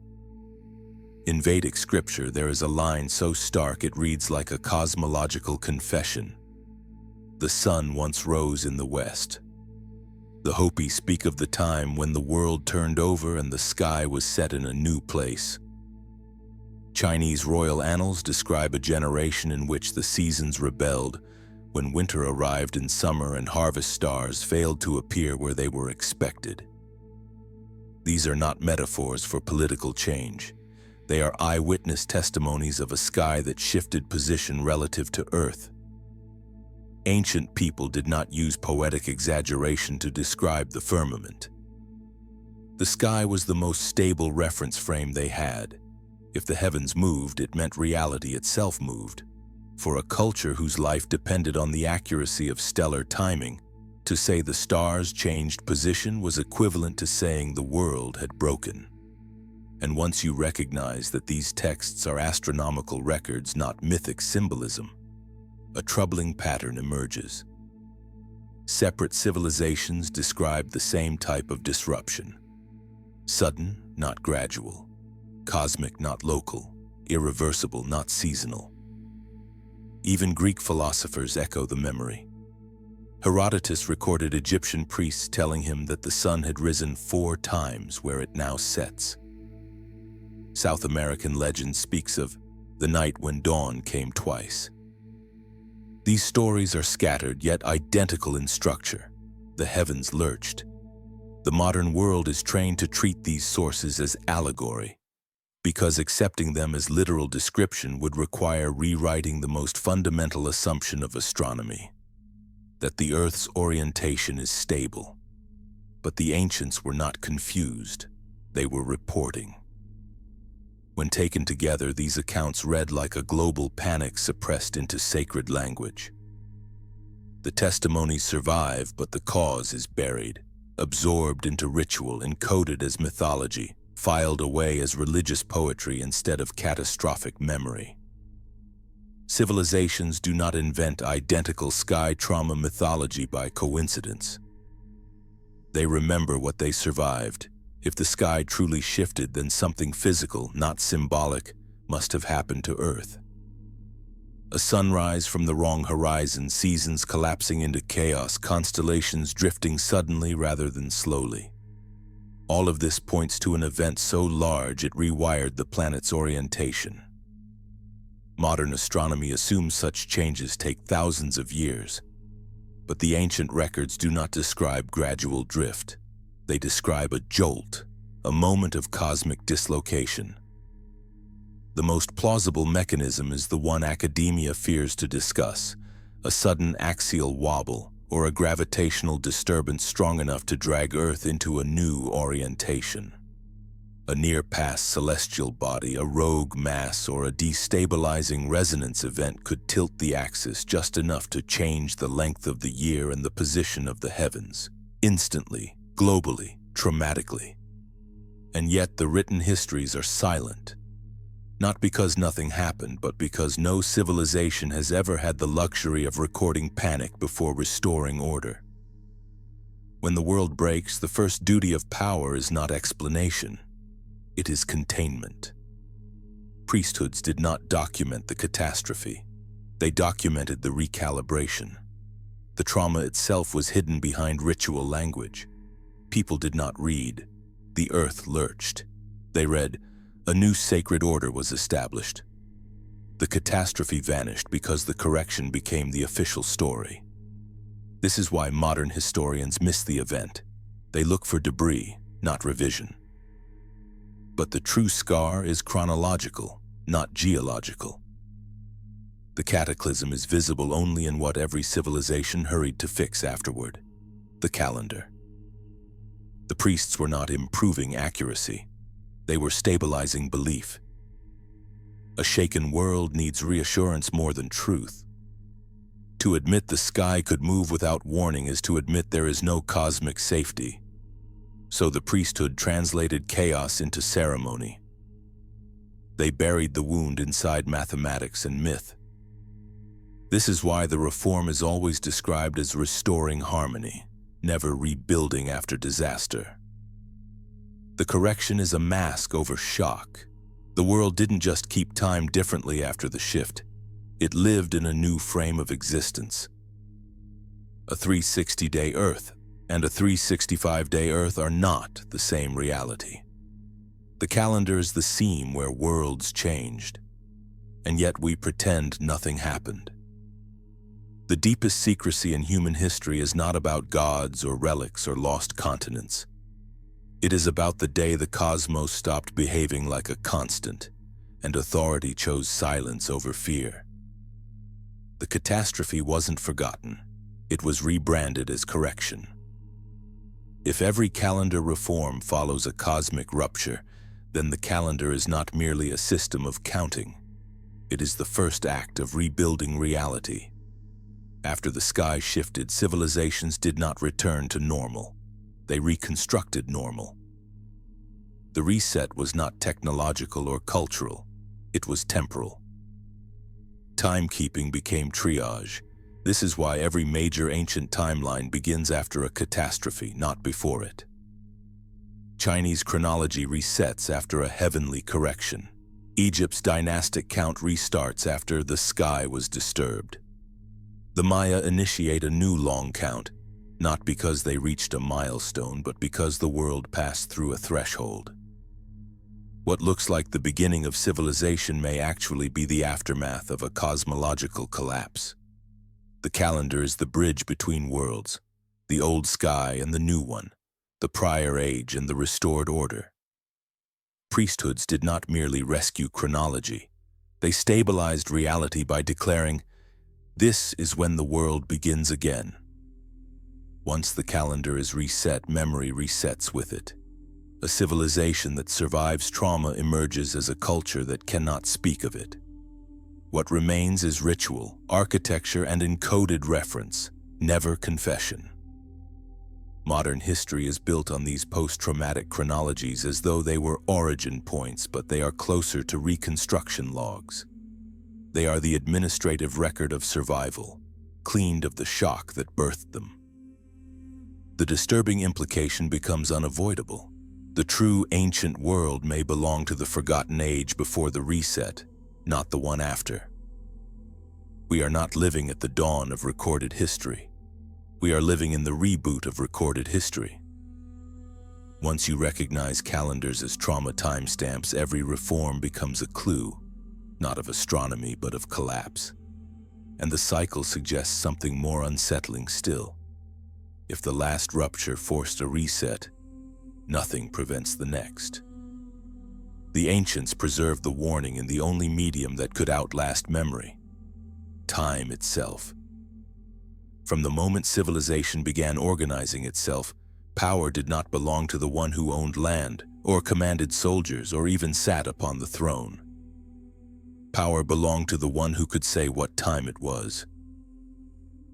In Vedic scripture, there is a line so stark it reads like a cosmological confession. The sun once rose in the west. The Hopi speak of the time when the world turned over and the sky was set in a new place. Chinese royal annals describe a generation in which the seasons rebelled, when winter arrived in summer and harvest stars failed to appear where they were expected. These are not metaphors for political change. They are eyewitness testimonies of a sky that shifted position relative to Earth. Ancient people did not use poetic exaggeration to describe the firmament. The sky was the most stable reference frame they had. If the heavens moved, it meant reality itself moved. For a culture whose life depended on the accuracy of stellar timing, to say the stars changed position was equivalent to saying the world had broken. And once you recognize that these texts are astronomical records, not mythic symbolism, a troubling pattern emerges. Separate civilizations describe the same type of disruption. Sudden, not gradual. Cosmic, not local. Irreversible, not seasonal. Even Greek philosophers echo the memory. Herodotus recorded Egyptian priests telling him that the sun had risen 4 times where it now sets. South American legend speaks of the night when dawn came twice. These stories are scattered yet identical in structure. The heavens lurched. The modern world is trained to treat these sources as allegory, because accepting them as literal description would require rewriting the most fundamental assumption of astronomy, that the Earth's orientation is stable. But the ancients were not confused, they were reporting. When taken together, these accounts read like a global panic suppressed into sacred language. The testimonies survive, but the cause is buried, absorbed into ritual, encoded as mythology, filed away as religious poetry instead of catastrophic memory. Civilizations do not invent identical sky trauma mythology by coincidence. They remember what they survived. If the sky truly shifted, then something physical, not symbolic, must have happened to Earth. A sunrise from the wrong horizon, seasons collapsing into chaos, constellations drifting suddenly rather than slowly. All of this points to an event so large it rewired the planet's orientation. Modern astronomy assumes such changes take thousands of years, but the ancient records do not describe gradual drift. They describe a jolt, a moment of cosmic dislocation. The most plausible mechanism is the one academia fears to discuss, a sudden axial wobble or a gravitational disturbance strong enough to drag Earth into a new orientation. A near-past celestial body, a rogue mass, or a destabilizing resonance event could tilt the axis just enough to change the length of the year and the position of the heavens, instantly, globally, traumatically. And yet the written histories are silent. Not because nothing happened, but because no civilization has ever had the luxury of recording panic before restoring order. When the world breaks, the first duty of power is not explanation. It is containment. Priesthoods did not document the catastrophe. They documented the recalibration. The trauma itself was hidden behind ritual language. People did not read. The earth lurched. They read, a new sacred order was established. The catastrophe vanished because the correction became the official story. This is why modern historians miss the event. They look for debris, not revision. But the true scar is chronological. not geological. The cataclysm is visible only in what every civilization hurried to fix afterward: the calendar. The priests were not improving accuracy. They were stabilizing belief. A shaken world needs reassurance more than truth. To admit the sky could move without warning is to admit there is no cosmic safety. So the priesthood translated chaos into ceremony. They buried the wound inside mathematics and myth. This is why the reform is always described as restoring harmony, never rebuilding after disaster. The correction is a mask over shock. The world didn't just keep time differently after the shift. It lived in a new frame of existence. A 360-day Earth and a 365-day Earth are not the same reality. The calendar is the seam where worlds changed, and yet we pretend nothing happened. The deepest secrecy in human history is not about gods or relics or lost continents. It is about the day the cosmos stopped behaving like a constant, and authority chose silence over fear. The catastrophe wasn't forgotten. It was rebranded as correction. If every calendar reform follows a cosmic rupture, then the calendar is not merely a system of counting. It is the first act of rebuilding reality. After the sky shifted, civilizations did not return to normal. They reconstructed normal. The reset was not technological or cultural. It was temporal. Timekeeping became triage. This is why every major ancient timeline begins after a catastrophe, not before it. Chinese chronology resets after a heavenly correction. Egypt's dynastic count restarts after the sky was disturbed. The Maya initiate a new long count, not because they reached a milestone, but because the world passed through a threshold. What looks like the beginning of civilization may actually be the aftermath of a cosmological collapse. The calendar is the bridge between worlds, the old sky and the new one, the prior age and the restored order. Priesthoods did not merely rescue chronology. They stabilized reality by declaring, "This is when the world begins again." Once the calendar is reset, memory resets with it. A civilization that survives trauma emerges as a culture that cannot speak of it. What remains is ritual, architecture, and encoded reference, never confession. Modern history is built on these post-traumatic chronologies as though they were origin points, but they are closer to reconstruction logs. They are the administrative record of survival, cleaned of the shock that birthed them. The disturbing implication becomes unavoidable. The true ancient world may belong to the forgotten age before the reset, not the one after. We are not living at the dawn of recorded history. We are living in the reboot of recorded history. Once you recognize calendars as trauma timestamps, every reform becomes a clue, not of astronomy but of collapse. And the cycle suggests something more unsettling still. If the last rupture forced a reset, nothing prevents the next. The ancients preserved the warning in the only medium that could outlast memory: time itself. From the moment civilization began organizing itself, power did not belong to the one who owned land, or commanded soldiers, or even sat upon the throne. Power belonged to the one who could say what time it was.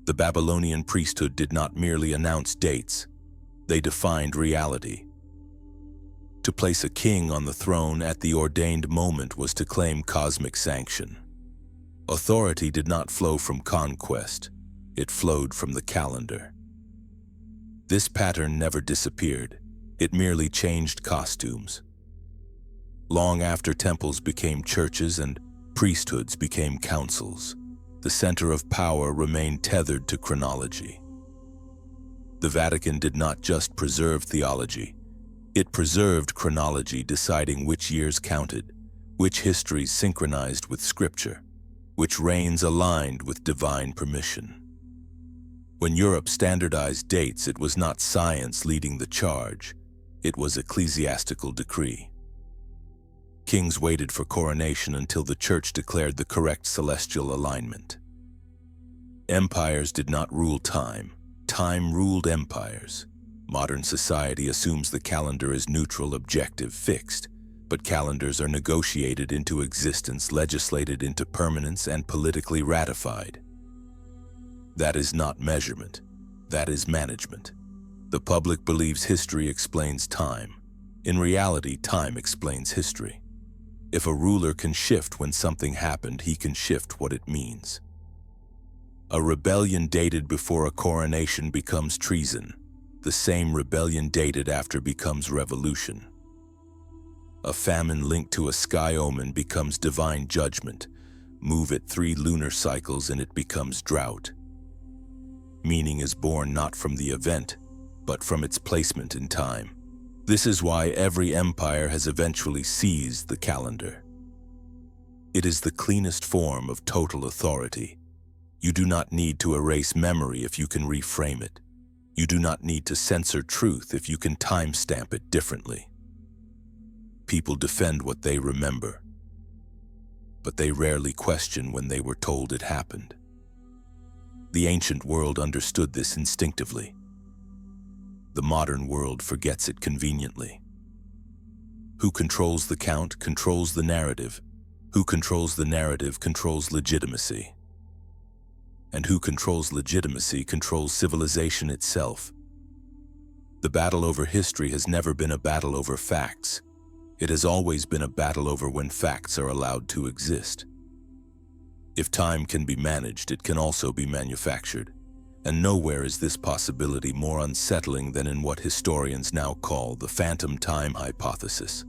The Babylonian priesthood did not merely announce dates, they defined reality. To place a king on the throne at the ordained moment was to claim cosmic sanction. Authority did not flow from conquest, it flowed from the calendar. This pattern never disappeared, it merely changed costumes. Long after temples became churches and priesthoods became councils, the center of power remained tethered to chronology. The Vatican did not just preserve theology, it preserved chronology, deciding which years counted, which histories synchronized with scripture, which reigns aligned with divine permission. When Europe standardized dates, it was not science leading the charge, it was ecclesiastical decree. Kings waited for coronation until the church declared the correct celestial alignment. Empires did not rule time. Time ruled empires. Modern society assumes the calendar is neutral, objective, fixed, but calendars are negotiated into existence, legislated into permanence, and politically ratified. That is not measurement. That is management. The public believes history explains time. In reality, time explains history. If a ruler can shift when something happened, he can shift what it means. A rebellion dated before a coronation becomes treason. The same rebellion dated after becomes revolution. A famine linked to a sky omen becomes divine judgment. Move it 3 lunar cycles and it becomes drought. Meaning is born not from the event, but from its placement in time. This is why every empire has eventually seized the calendar. It is the cleanest form of total authority. You do not need to erase memory if you can reframe it. You do not need to censor truth if you can timestamp it differently. People defend what they remember, but they rarely question when they were told it happened. The ancient world understood this instinctively. The modern world forgets it conveniently. Who controls the count controls the narrative. Who controls the narrative controls legitimacy. And who controls legitimacy controls civilization itself. The battle over history has never been a battle over facts. It has always been a battle over when facts are allowed to exist. If time can be managed, it can also be manufactured. And nowhere is this possibility more unsettling than in what historians now call the phantom time hypothesis.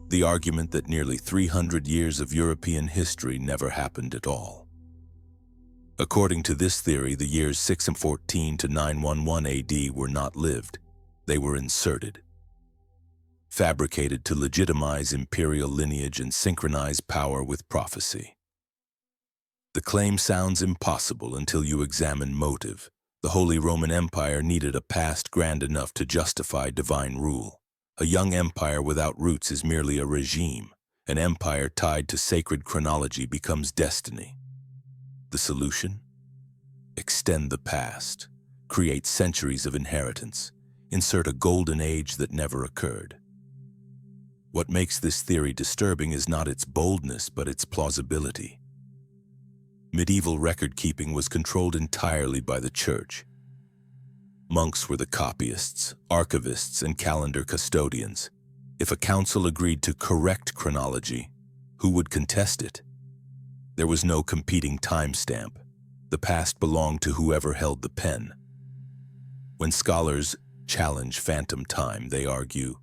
The argument that nearly 300 years of European history never happened at all. According to this theory, the years 614 to 911 AD were not lived. They were inserted, fabricated to legitimize imperial lineage and synchronize power with prophecy. The claim sounds impossible until you examine motive. The Holy Roman Empire needed a past grand enough to justify divine rule. A young empire without roots is merely a regime. An empire tied to sacred chronology becomes destiny. The solution? Extend the past. Create centuries of inheritance. Insert a golden age that never occurred. What makes this theory disturbing is not its boldness, but its plausibility. Medieval record-keeping was controlled entirely by the church. Monks were the copyists, archivists, and calendar custodians. If a council agreed to correct chronology, who would contest it? There was no competing timestamp. The past belonged to whoever held the pen. When scholars challenge phantom time, they argue,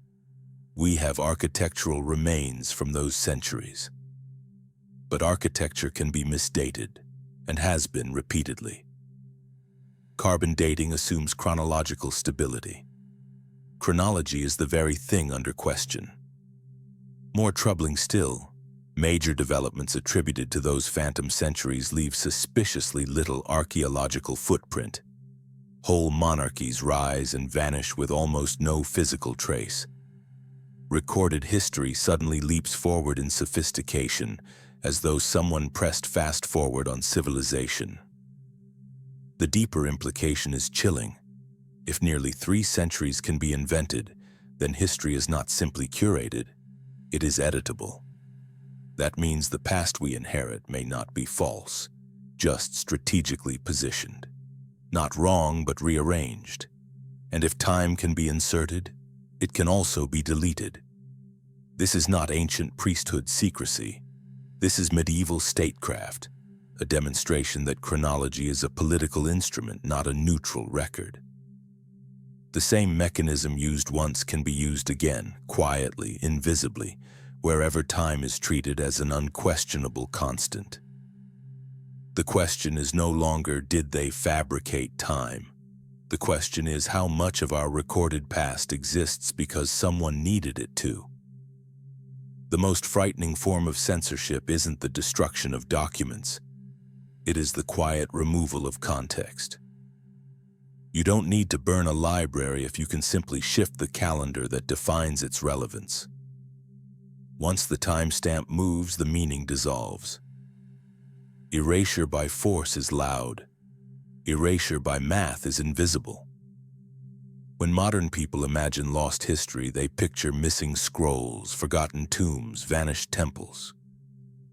we have architectural remains from those centuries. But architecture can be misdated, and has been repeatedly. Carbon dating assumes chronological stability. Chronology is the very thing under question. More troubling still, major developments attributed to those phantom centuries leave suspiciously little archaeological footprint. Whole monarchies rise and vanish with almost no physical trace. Recorded history suddenly leaps forward in sophistication, as though someone pressed fast forward on civilization. The deeper implication is chilling. If nearly 3 centuries can be invented, then history is not simply curated, it is editable. That means the past we inherit may not be false, just strategically positioned. Not wrong, but rearranged. And if time can be inserted, it can also be deleted. This is not ancient priesthood secrecy. This is medieval statecraft, a demonstration that chronology is a political instrument, not a neutral record. The same mechanism used once can be used again, quietly, invisibly, wherever time is treated as an unquestionable constant. The question is no longer, did they fabricate time? The question is, how much of our recorded past exists because someone needed it to? The most frightening form of censorship isn't the destruction of documents. It is the quiet removal of context. You don't need to burn a library if you can simply shift the calendar that defines its relevance. Once the timestamp moves, the meaning dissolves. Erasure by force is loud. Erasure by math is invisible. When modern people imagine lost history, they picture missing scrolls, forgotten tombs, vanished temples.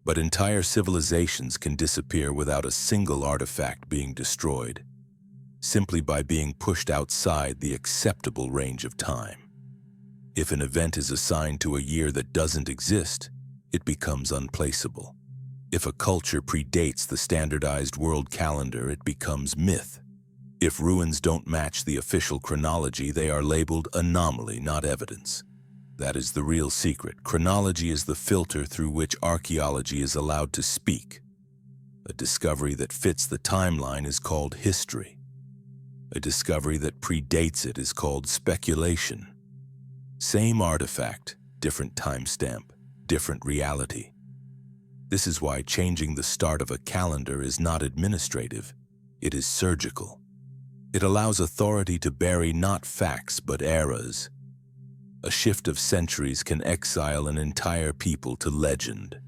But entire civilizations can disappear without a single artifact being destroyed, simply by being pushed outside the acceptable range of time. If an event is assigned to a year that doesn't exist, it becomes unplaceable. If a culture predates the standardized world calendar, it becomes myth. If ruins don't match the official chronology, they are labeled anomaly, not evidence. That is the real secret. Chronology is the filter through which archaeology is allowed to speak. A discovery that fits the timeline is called history. A discovery that predates it is called speculation. Same artifact, different timestamp, different reality. This is why changing the start of a calendar is not administrative, it is surgical. It allows authority to bury not facts but eras. A shift of centuries can exile an entire people to legend.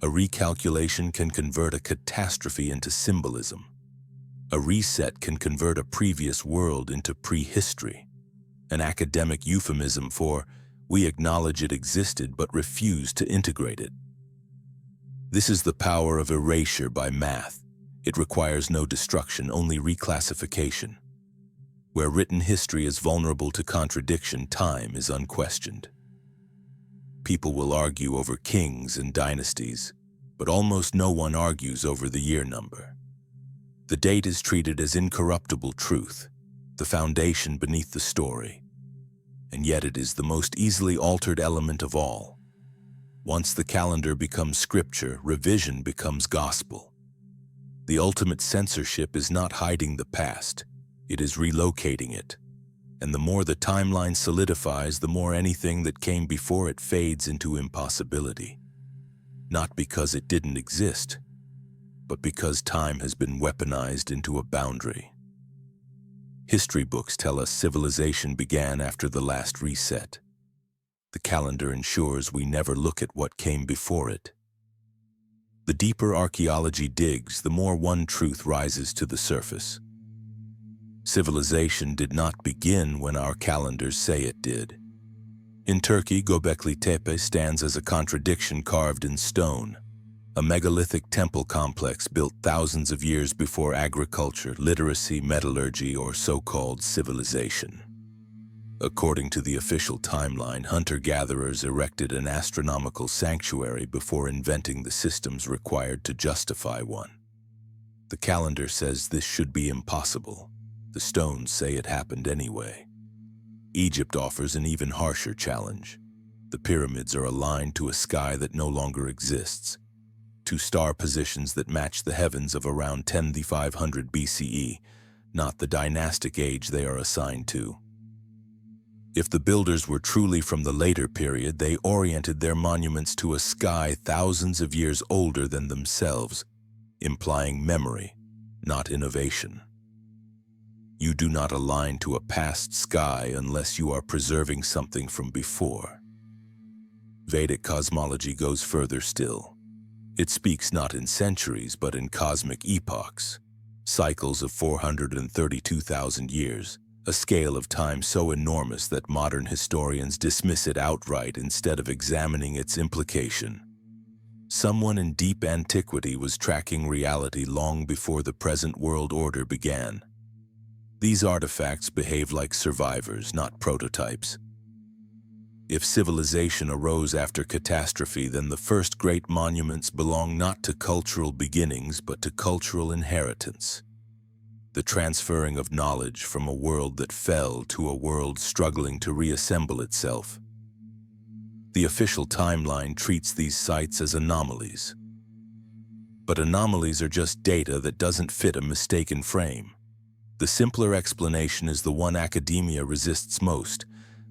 A recalculation can convert a catastrophe into symbolism. A reset can convert a previous world into prehistory. An academic euphemism for we acknowledge it existed but refuse to integrate it. This is the power of erasure by math. It requires no destruction, only reclassification. Where written history is vulnerable to contradiction, time is unquestioned. People will argue over kings and dynasties, but almost no one argues over the year number. The date is treated as incorruptible truth, the foundation beneath the story. And yet it is the most easily altered element of all. Once the calendar becomes scripture, revision becomes gospel. The ultimate censorship is not hiding the past, it is relocating it. And the more the timeline solidifies, the more anything that came before it fades into impossibility. Not because it didn't exist, but because time has been weaponized into a boundary. History books tell us civilization began after the last reset. The calendar ensures we never look at what came before it. The deeper archaeology digs, the more one truth rises to the surface. Civilization did not begin when our calendars say it did. In Turkey, Göbekli Tepe stands as a contradiction carved in stone, a megalithic temple complex built thousands of years before agriculture, literacy, metallurgy, or so-called civilization. According to the official timeline, hunter-gatherers erected an astronomical sanctuary before inventing the systems required to justify one. The calendar says this should be impossible. The stones say it happened anyway. Egypt offers an even harsher challenge. The pyramids are aligned to a sky that no longer exists, to star positions that match the heavens of around 10,500 BCE, not the dynastic age they are assigned to. If the builders were truly from the later period, they oriented their monuments to a sky thousands of years older than themselves, implying memory, not innovation. You do not align to a past sky unless you are preserving something from before. Vedic cosmology goes further still. It speaks not in centuries but in cosmic epochs, cycles of 432,000 years, a scale of time so enormous that modern historians dismiss it outright instead of examining its implication. Someone in deep antiquity was tracking reality long before the present world order began. These artifacts behave like survivors, not prototypes. If civilization arose after catastrophe, then the first great monuments belong not to cultural beginnings, but to cultural inheritance. The transferring of knowledge from a world that fell to a world struggling to reassemble itself. The official timeline treats these sites as anomalies. But anomalies are just data that doesn't fit a mistaken frame. The simpler explanation is the one academia resists most.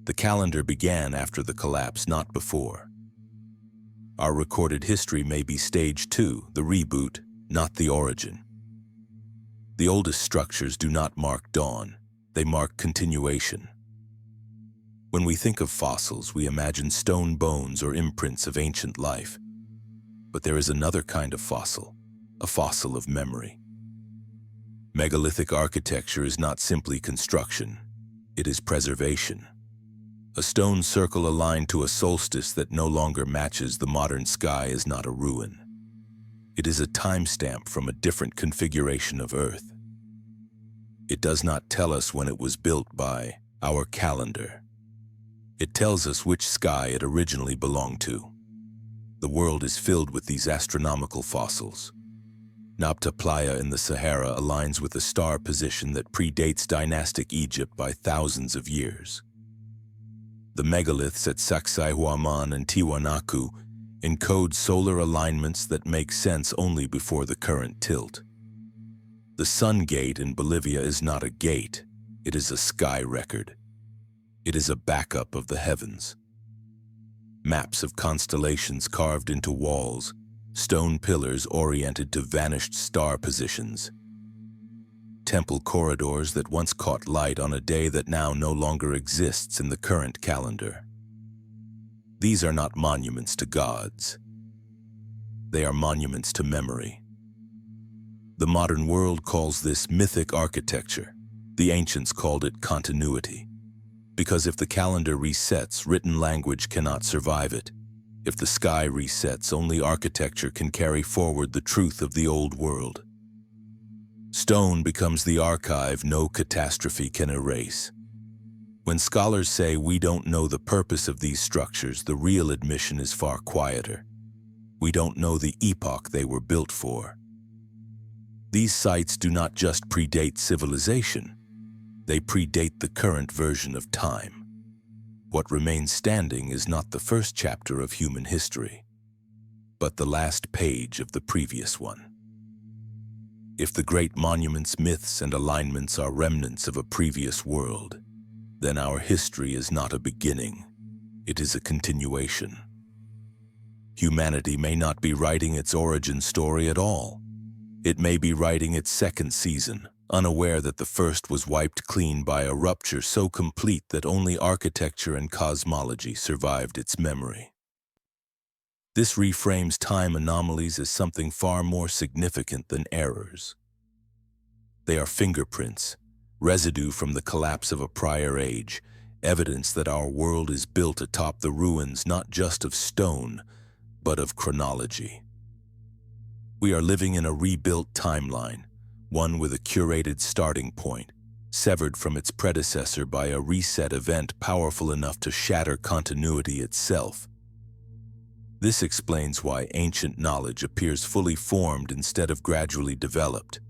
The calendar began after the collapse, not before. Our recorded history may be stage 2, the reboot, not the origin. The oldest structures do not mark dawn, they mark continuation. When we think of fossils, we imagine stone bones or imprints of ancient life. But there is another kind of fossil, a fossil of memory. Megalithic architecture is not simply construction, it is preservation. A stone circle aligned to a solstice that no longer matches the modern sky is not a ruin. It is a timestamp from a different configuration of Earth. It does not tell us when it was built by our calendar. It tells us which sky it originally belonged to. The world is filled with these astronomical fossils. Nabta Playa in the Sahara aligns with a star position that predates dynastic Egypt by thousands of years. The megaliths at Sacsayhuaman and Tiwanaku encode solar alignments that make sense only before the current tilt. The Sun Gate in Bolivia is not a gate, it is a sky record. It is a backup of the heavens. Maps of constellations carved into walls, stone pillars oriented to vanished star positions. Temple corridors that once caught light on a day that now no longer exists in the current calendar. These are not monuments to gods. They are monuments to memory. The modern world calls this mythic architecture. The ancients called it continuity. Because if the calendar resets, written language cannot survive it. If the sky resets, only architecture can carry forward the truth of the old world. Stone becomes the archive no catastrophe can erase. When scholars say we don't know the purpose of these structures, the real admission is far quieter. We don't know the epoch they were built for. These sites do not just predate civilization. They predate the current version of time. What remains standing is not the first chapter of human history, but the last page of the previous one. If the great monuments, myths, and alignments are remnants of a previous world, then our history is not a beginning, it is a continuation. Humanity may not be writing its origin story at all. It may be writing its second season, unaware that the first was wiped clean by a rupture so complete that only architecture and cosmology survived its memory. This reframes time anomalies as something far more significant than errors. They are fingerprints, residue from the collapse of a prior age, evidence that our world is built atop the ruins not just of stone, but of chronology. We are living in a rebuilt timeline, one with a curated starting point, severed from its predecessor by a reset event powerful enough to shatter continuity itself. This explains why ancient knowledge appears fully formed instead of gradually developed.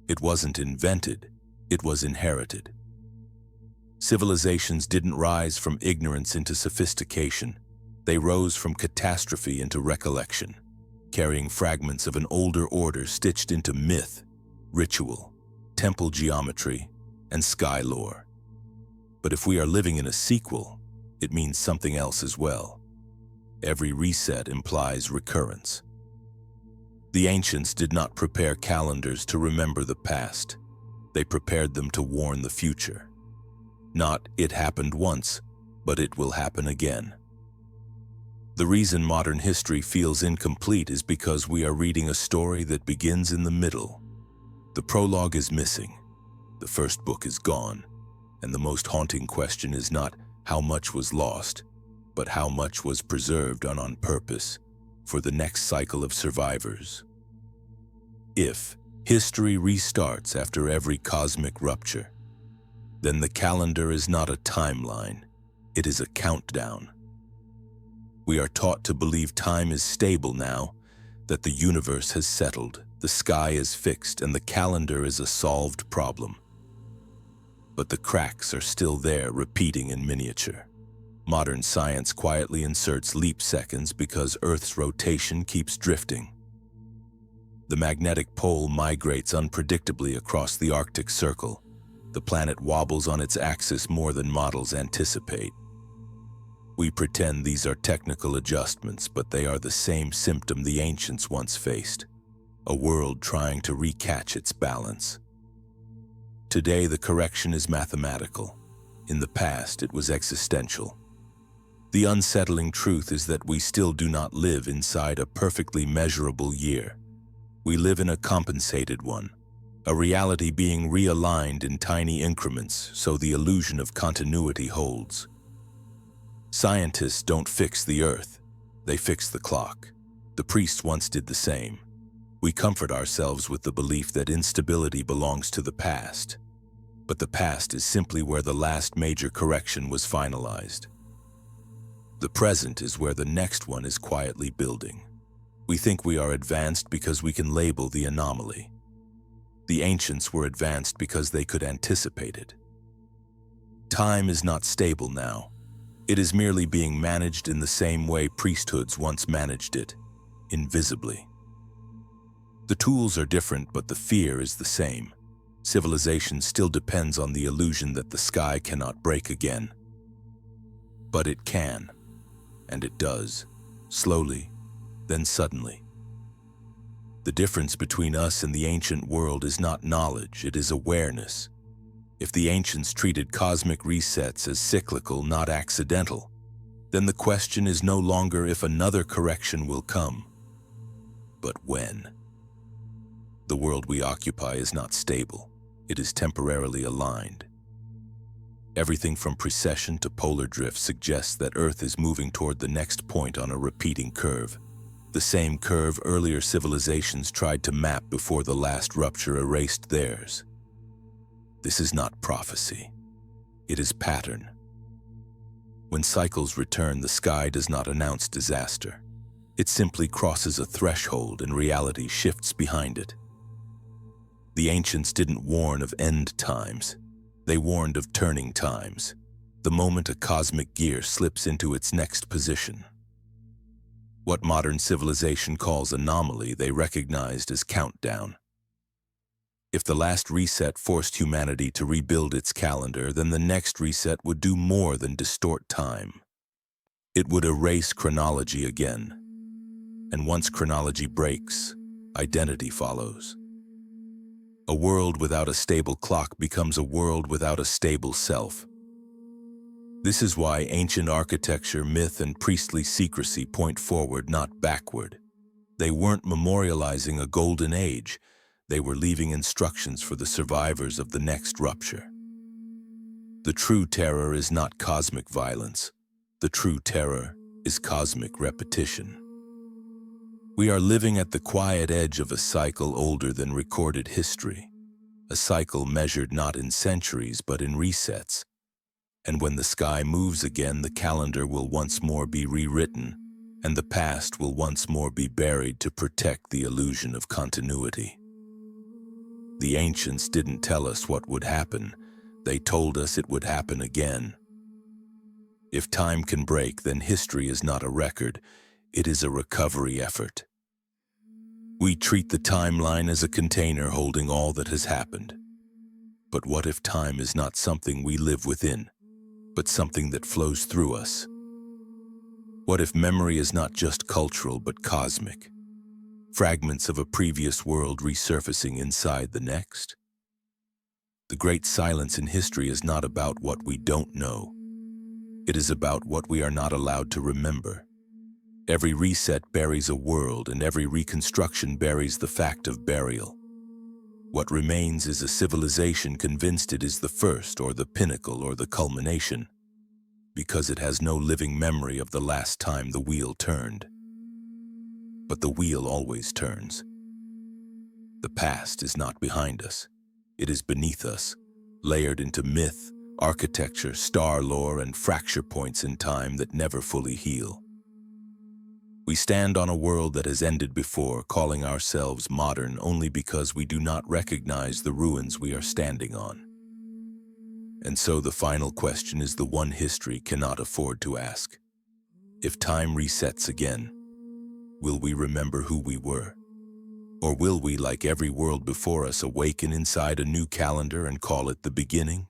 It wasn't invented, it was inherited. Civilizations didn't rise from ignorance into sophistication. They rose from catastrophe into recollection, carrying fragments of an older order stitched into myth, ritual, temple geometry, and sky lore. But if we are living in a sequel, it means something else as well. Every reset implies recurrence. The ancients did not prepare calendars to remember the past. They prepared them to warn the future. Not it happened once, but it will happen again. The reason modern history feels incomplete is because we are reading a story that begins in the middle. The prologue is missing, the first book is gone, and the most haunting question is not how much was lost, but how much was preserved on purpose for the next cycle of survivors. If history restarts after every cosmic rupture, then the calendar is not a timeline, it is a countdown. We are taught to believe time is stable now, that the universe has settled, the sky is fixed, and the calendar is a solved problem. But the cracks are still there, repeating in miniature. Modern science quietly inserts leap seconds because Earth's rotation keeps drifting. The magnetic pole migrates unpredictably across the Arctic Circle. The planet wobbles on its axis more than models anticipate. We pretend these are technical adjustments, but they are the same symptom the ancients once faced. A world trying to recatch its balance. Today, the correction is mathematical. In the past, it was existential. The unsettling truth is that we still do not live inside a perfectly measurable year. We live in a compensated one, a reality being realigned in tiny increments so the illusion of continuity holds. Scientists don't fix the earth, they fix the clock. The priests once did the same. We comfort ourselves with the belief that instability belongs to the past. But the past is simply where the last major correction was finalized. The present is where the next one is quietly building. We think we are advanced because we can label the anomaly. The ancients were advanced because they could anticipate it. Time is not stable now. It is merely being managed in the same way priesthoods once managed it, invisibly. The tools are different, but the fear is the same. Civilization still depends on the illusion that the sky cannot break again. But it can, and it does, slowly, then suddenly. The difference between us and the ancient world is not knowledge, it is awareness. If the ancients treated cosmic resets as cyclical, not accidental, then the question is no longer if another correction will come, but when. The world we occupy is not stable, it is temporarily aligned. Everything from precession to polar drift suggests that Earth is moving toward the next point on a repeating curve. The same curve earlier civilizations tried to map before the last rupture erased theirs. This is not prophecy. It is pattern. When cycles return, the sky does not announce disaster. It simply crosses a threshold and reality shifts behind it. The ancients didn't warn of end times. They warned of turning times, the moment a cosmic gear slips into its next position. What modern civilization calls anomaly, they recognized as countdown. If the last reset forced humanity to rebuild its calendar, then the next reset would do more than distort time. It would erase chronology again. And once chronology breaks, identity follows. A world without a stable clock becomes a world without a stable self. This is why ancient architecture, myth, and priestly secrecy point forward, not backward. They weren't memorializing a golden age. They were leaving instructions for the survivors of the next rupture. The true terror is not cosmic violence. The true terror is cosmic repetition. We are living at the quiet edge of a cycle older than recorded history, a cycle measured not in centuries but in resets. And when the sky moves again, the calendar will once more be rewritten, and the past will once more be buried to protect the illusion of continuity. The ancients didn't tell us what would happen, they told us it would happen again. If time can break, then history is not a record, it is a recovery effort. We treat the timeline as a container holding all that has happened. But what if time is not something we live within, but something that flows through us? What if memory is not just cultural but cosmic? Fragments of a previous world resurfacing inside the next? The great silence in history is not about what we don't know. It is about what we are not allowed to remember. Every reset buries a world, and every reconstruction buries the fact of burial. What remains is a civilization convinced it is the first or the pinnacle or the culmination, because it has no living memory of the last time the wheel turned. But the wheel always turns. The past is not behind us. It is beneath us, layered into myth, architecture, star lore, and fracture points in time that never fully heal. We stand on a world that has ended before, calling ourselves modern only because we do not recognize the ruins we are standing on. And so the final question is the one history cannot afford to ask. If time resets again, will we remember who we were? Or will we, like every world before us, awaken inside a new calendar and call it the beginning?